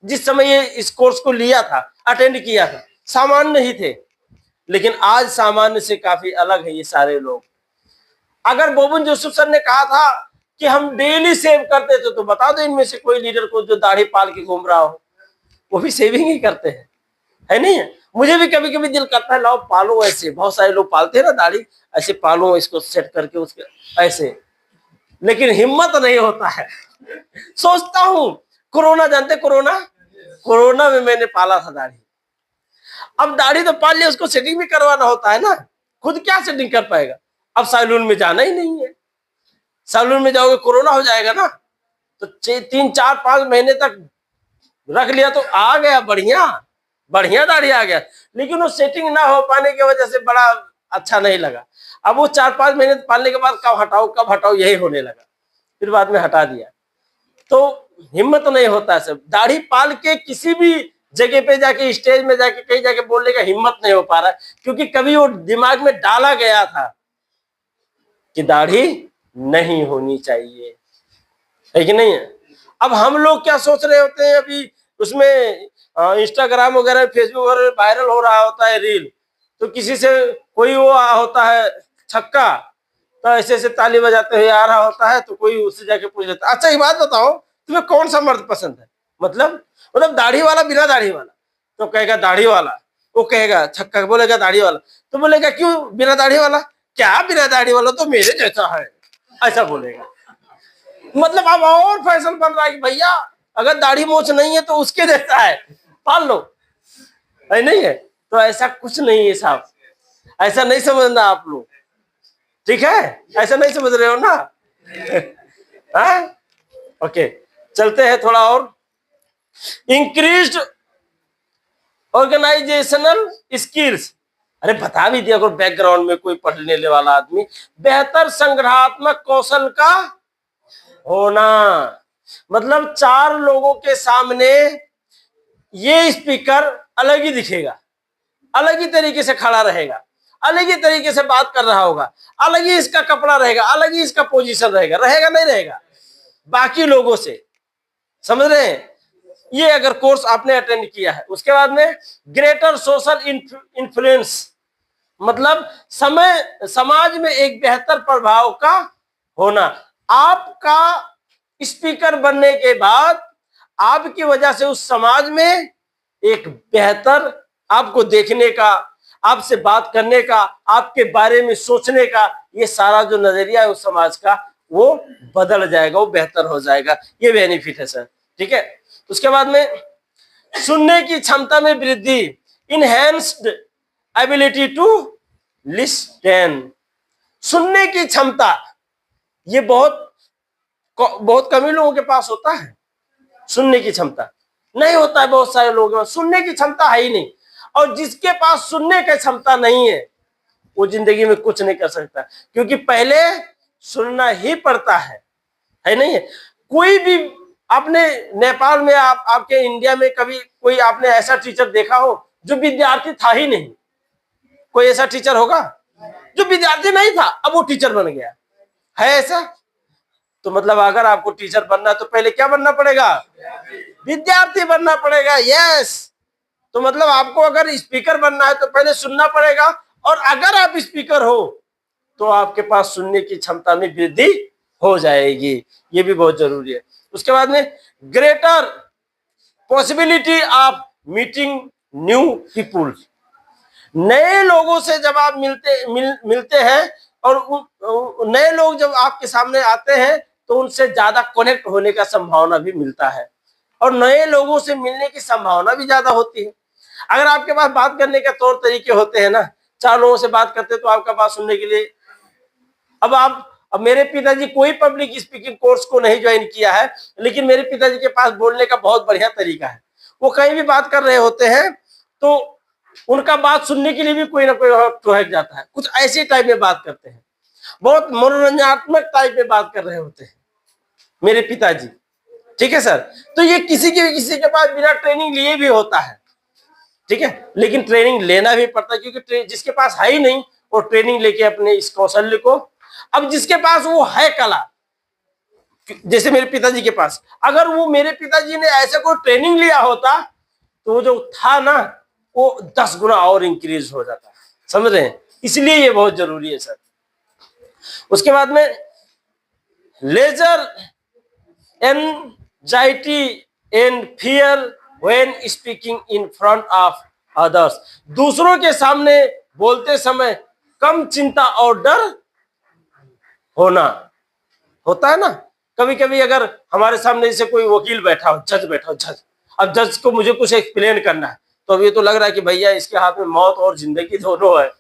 S1: जिस समय ये इस कोर्स को लिया था, अटेंड किया था, सामान्य ही थे। लेकिन आज सामान्य से काफी अलग है ये सारे लोग। अगर बॉबिन जोसेफ सर ने कहा था कि हम डेली सेव करते थे, तो बता दो इनमें से कोई लीडर को जो दाढ़ी पाल के घूम रहा हो, वो भी सेविंग ही करते हैं, है नहीं है? मुझे भी कभी कभी दिल करता है लाओ पालो ऐसे, बहुत सारे लोग पालते हैं ना दाढ़ी, ऐसे पालो इसको सेट करके उसके ऐसे, लेकिन हिम्मत नहीं होता है। सोचता हूं कोरोना, जानते कोरोना में मैंने पाला था दाढ़ी। अब दाढ़ी तो पाल लिया, उसको सेटिंग भी करवाना होता है ना, खुद क्या सेटिंग कर पाएगा? अब सैलून में जाना ही नहीं है, सैलून में जाओगे कोरोना हो जाएगा ना। तो 3-4-5 महीने तक रख लिया तो आ गया, बढ़िया बढ़िया दाढ़ी आ गया, लेकिन वो सेटिंग ना हो पाने की वजह से बड़ा अच्छा नहीं लगा। अब वो 4-5 महीने पालने के बाद कब हटाओ यही होने लगा, फिर बाद में हटा दिया। तो हिम्मत नहीं होता है सब। दाढ़ी पाल के किसी भी जगह पे जाके, स्टेज में जाके, कहीं जाके बोलने का हिम्मत नहीं हो पा रहा है, क्योंकि कभी वो दिमाग में डाला गया था कि दाढ़ी नहीं होनी चाहिए, है कि नहीं है। अब हम लोग क्या सोच रहे होते हैं, अभी उसमें इंस्टाग्राम वगैरह, फेसबुक वगैरह वायरल हो रहा होता है रील, तो किसी से कोई वो होता है छक्का, तो ऐसे ऐसे ताली बजाते हुए आ रहा होता है, तो कोई उससे जाके पूछ लेता, अच्छा ये बात बताओ तुम्हें कौन सा मर्द पसंद है, मतलब दाढ़ी वाला बिना दाढ़ी वाला, तो कहेगा दाढ़ी वाला, वो कहेगा, छक्का बोलेगा दाढ़ी वाला, तो बोलेगा क्यों बिना दाढ़ी वाला, क्या बिना दाढ़ी वाला तो मेरे जैसा है, ऐसा बोलेगा। मतलब अब और फैशन बन रहा है कि भैया अगर दाढ़ी मोछ नहीं है तो उसके जैसा है, पाल लो, है नहीं है। तो ऐसा कुछ नहीं है साहब, ऐसा नहीं समझना आप लोग, ठीक है, ऐसा नहीं समझ रहे हो ना। ओके, चलते हैं थोड़ा और। इंक्रीज्ड ऑर्गेनाइजेशनल स्किल्स, अरे बता भी दिया, अगर बैकग्राउंड में कोई पढ़ने वाला आदमी, बेहतर संगठनात्मक कौशल का होना, मतलब 4 लोगों के सामने ये स्पीकर अलग ही दिखेगा, अलग ही तरीके से खड़ा रहेगा, अलग ही तरीके से बात कर रहा होगा, अलग ही इसका कपड़ा रहेगा, अलग ही इसका पोजीशन रहेगा, रहेगा नहीं रहेगा बाकी लोगों से, समझ रहे हैं। ये अगर कोर्स आपने अटेंड किया है। उसके बाद में ग्रेटर सोशल इन्फ्लुएंस, मतलब समाज में एक बेहतर प्रभाव का होना। आपका स्पीकर बनने के बाद आपकी वजह से उस समाज में एक बेहतर, आपको देखने का, आपसे बात करने का, आपके बारे में सोचने का, ये सारा जो नजरिया है उस समाज का, वो बदल जाएगा, वो बेहतर हो जाएगा। ये बेनिफिट है सर, ठीक है। उसके बाद में सुनने की क्षमता में वृद्धि, इनहेंस्ड एबिलिटी टू लिस्टन, सुनने की क्षमता, ये बहुत कम ही लोगों के पास होता है। सुनने की क्षमता नहीं होता है बहुत सारे लोगों में, सुनने की क्षमता है ही नहीं। और जिसके पास सुनने की क्षमता नहीं है वो जिंदगी में कुछ नहीं कर सकता, क्योंकि पहले सुनना ही पड़ता है नहीं है। कोई भी आपने नेपाल में, आपके इंडिया में कभी कोई आपने ऐसा टीचर देखा हो जो विद्यार्थी था ही नहीं? कोई ऐसा टीचर होगा जो विद्यार्थी नहीं था, अब वो टीचर बन गया है ऐसा? तो मतलब अगर आपको टीचर बनना है तो पहले क्या बनना पड़ेगा? विद्यार्थी बनना पड़ेगा। यस, तो मतलब आपको अगर स्पीकर बनना है तो पहले सुनना पड़ेगा, और अगर आप स्पीकर हो तो आपके पास सुनने की क्षमता में वृद्धि हो जाएगी। ये भी बहुत जरूरी है। उसके बाद में greater possibility of meeting new people, नए लोगों से जब आप मिलते हैं और नए लोग जब आपके सामने आते हैं तो उनसे ज्यादा कनेक्ट होने का संभावना भी मिलता है, और नए लोगों से मिलने की संभावना भी ज्यादा होती है। अगर आपके पास बात करने के तौर तरीके होते हैं ना, 4 लोगों से बात करते तो आपका बात सुनने के लिए, अब मेरे पिताजी कोई पब्लिक स्पीकिंग कोर्स को नहीं ज्वाइन किया है, लेकिन मेरे पिताजी के पास बोलने का बहुत बढ़िया तरीका है। वो कहीं भी बात कर रहे होते हैं तो उनका बात सुनने के लिए भी कोई ना कोई ठहर जाता है, कुछ ऐसे टाइप में बात करते हैं, बहुत मनोरंजनात्मक टाइप में बात कर रहे होते हैं मेरे पिताजी, ठीक है सर। तो ये किसी के पास बिना ट्रेनिंग लिए भी होता है, ठीक है, लेकिन ट्रेनिंग लेना भी पड़ता है, क्योंकि जिसके पास है ही नहीं वो ट्रेनिंग लेके अपने इस कौशल्य को, अब जिसके पास वो है कला, जैसे मेरे पिताजी के पास, अगर वो मेरे पिताजी ने ऐसा कोई ट्रेनिंग लिया होता तो वो जो था ना वो 10 गुना और इंक्रीज हो जाता, समझ रहे हैं। इसलिए ये बहुत जरूरी है सर। उसके बाद में lesser anxiety and fear when speaking in front of others, दूसरों के सामने बोलते समय कम चिंता और डर होना होता है ना। कभी कभी अगर हमारे सामने जैसे कोई वकील बैठा हो, जज बैठा हो, जज, अब जज को मुझे कुछ एक्सप्लेन करना है, तो अब ये तो लग रहा है कि भैया इसके हाथ में मौत और जिंदगी दोनों है।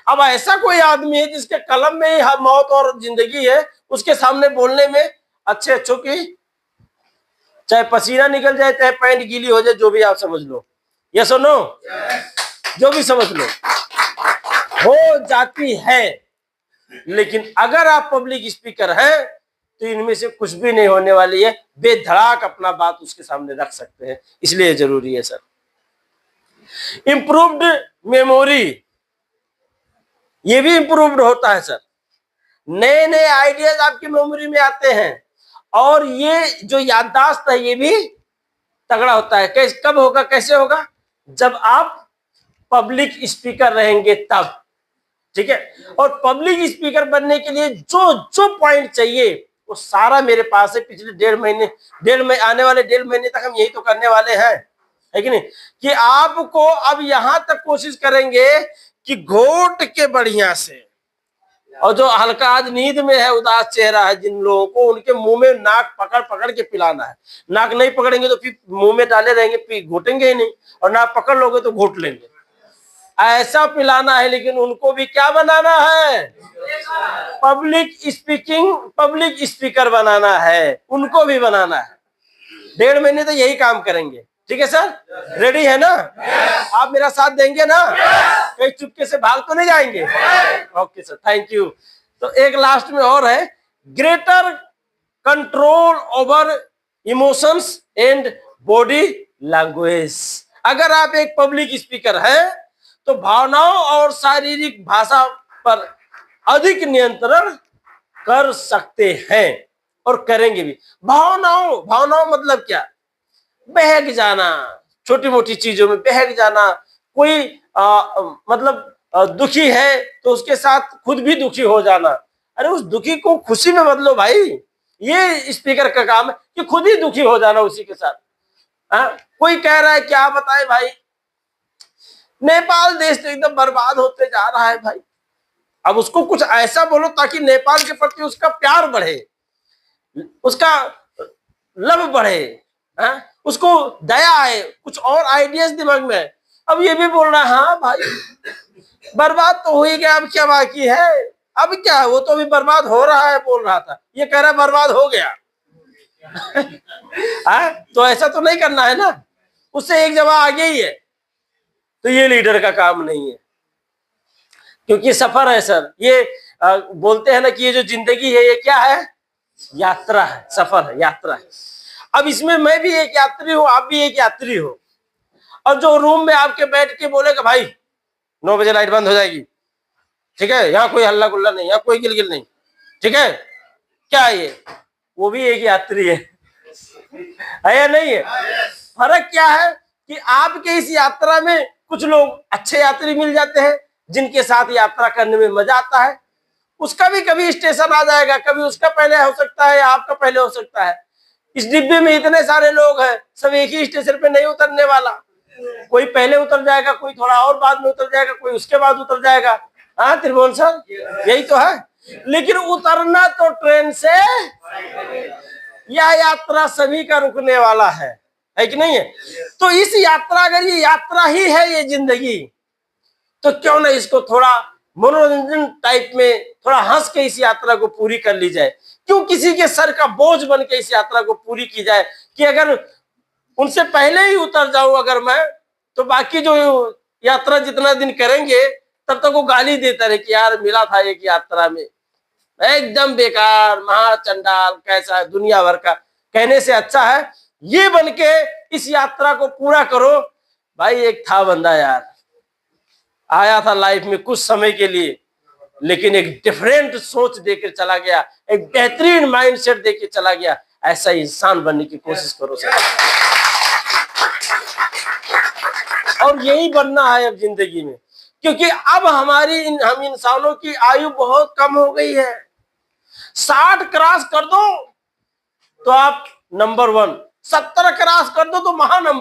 S1: अब ऐसा कोई आदमी है जिसके कलम में ही मौत और जिंदगी है, उसके सामने बोलने में अच्छों की चाहे पसीना निकल जाए, चाहे पैंट गीली हो जाए, जो भी आप समझ लो, यस और नो, जो भी समझ लो, हो जाती है। लेकिन अगर आप पब्लिक स्पीकर हैं तो इनमें से कुछ भी नहीं होने वाली है, बेधड़ाक अपना बात उसके सामने रख सकते हैं, इसलिए जरूरी है सर। इंप्रूव्ड मेमोरी, ये भी इंप्रूव्ड होता है सर। नए नए आइडियाज आपकी मेमोरी में आते हैं, और ये जो याददाश्त है ये भी तगड़ा होता है। कैसे, कब होगा, कैसे होगा? जब आप पब्लिक स्पीकर रहेंगे तब, ठीक है। और पब्लिक स्पीकर बनने के लिए जो जो पॉइंट चाहिए वो सारा मेरे पास है। पिछले आने वाले 1.5 महीने तक हम यही तो करने वाले हैं, है कि नहीं? कि आपको अब यहां तक कोशिश करेंगे कि घोट के बढ़िया से, और जो हल्का आज नींद में है, उदास चेहरा है जिन लोगों को, उनके मुंह में नाक पकड़ पकड़ के पिलाना है। नाक नहीं पकड़ेंगे तो फिर मुंह में डाले रहेंगे, घोटेंगे ही नहीं, और नाक पकड़ लोगे तो घोट लेंगे। ऐसा पिलाना है, लेकिन उनको भी क्या बनाना है? पब्लिक स्पीकर बनाना है, उनको भी बनाना है। 1.5 महीने तो यही काम करेंगे, ठीक है सर? रेडी है ना? आप मेरा साथ देंगे ना? कहीं चुपके से भाग तो नहीं जाएंगे? Okay sir, thank you. तो एक लास्ट में और है, greater control over emotions and body language. अगर आप एक पब्लिक स्पीकर हैं तो भावनाओं और शारीरिक भाषा पर अधिक नियंत्रण कर सकते हैं, और करेंगे भी। भावनाओं मतलब क्या? बहक जाना, छोटी मोटी चीजों में बहक जाना। कोई दुखी है तो उसके साथ खुद भी दुखी हो जाना। अरे उस दुखी को खुशी में बदलो भाई, ये स्पीकर का काम है कि खुद ही दुखी हो जाना उसी के साथ। कोई कह रहा है क्या बताए भाई, नेपाल देश तो एकदम बर्बाद होते जा रहा है भाई। अब उसको कुछ ऐसा बोलो ताकि नेपाल के प्रति उसका प्यार बढ़े, उसका लव बढ़े, उसको दया आए, कुछ और आइडियाज दिमाग में है। अब ये भी बोल रहा है हाँ भाई बर्बाद तो हो ही गया, अब क्या बाकी है? अब क्या है, वो तो अभी बर्बाद हो रहा है बोल रहा था, ये कह रहा है बर्बाद हो गया। तो ऐसा तो नहीं करना है ना, उससे एक जगह आगे ही है। तो ये लीडर का काम नहीं है, क्योंकि सफर है सर। ये बोलते हैं ना कि ये जो जिंदगी है ये क्या है? यात्रा है, सफर है, यात्रा है। अब इसमें मैं भी एक यात्री हूं, आप भी एक यात्री हो। और जो रूम में आपके बैठ के बोलेगा भाई 9 बजे लाइट बंद हो जाएगी, ठीक है, यहाँ कोई हल्ला गुल्ला नहीं, यहाँ कोई गिलगिल नहीं, ठीक है, क्या ये? वो भी एक यात्री है या नहीं है? फर्क क्या है कि आपके इस यात्रा में कुछ लोग अच्छे यात्री मिल जाते हैं जिनके साथ यात्रा करने में मजा आता है। उसका भी कभी स्टेशन आ जाएगा, कभी उसका पहले हो सकता है, आपका पहले हो सकता है। इस डिब्बे में इतने सारे लोग हैं, सब एक ही स्टेशन पे नहीं उतरने वाला। कोई पहले उतर जाएगा, कोई थोड़ा और बाद में उतर जाएगा, कोई उसके बाद उतर जाएगा। हाँ त्रिभुवन सर, यही तो है। लेकिन उतरना तो ट्रेन से, यह यात्रा सभी का रुकने वाला है कि नहीं है? तो इस यात्रा, अगर ये यात्रा ही है ये जिंदगी, तो क्यों ना इसको थोड़ा मनोरंजन टाइप में, थोड़ा हंस के इस यात्रा को पूरी कर ली जाए। क्यों किसी के सर का बोझ बन के इस यात्रा को पूरी की जाए कि अगर उनसे पहले ही उतर जाऊं अगर मैं, तो बाकी जो यात्रा जितना दिन करेंगे तब तक वो गाली देता रहे कि यार मिला था एक यात्रा में एकदम बेकार, महाचंडाल, कैसा है, दुनिया भर का। कहने से अच्छा है ये बन के इस यात्रा को पूरा करो। भाई एक था बंदा यार, आया था लाइफ में कुछ समय के लिए, लेकिन एक डिफरेंट सोच देकर चला गया, एक बेहतरीन माइंडसेट देकर चला गया। ऐसा इंसान बनने की कोशिश करो सर, और यही बनना है अब जिंदगी में। क्योंकि अब हम इंसानों की आयु बहुत कम हो गई है। 60 क्रॉस कर दो तो आप नंबर 1, 70 क्रॉस कर दो तो महानंबर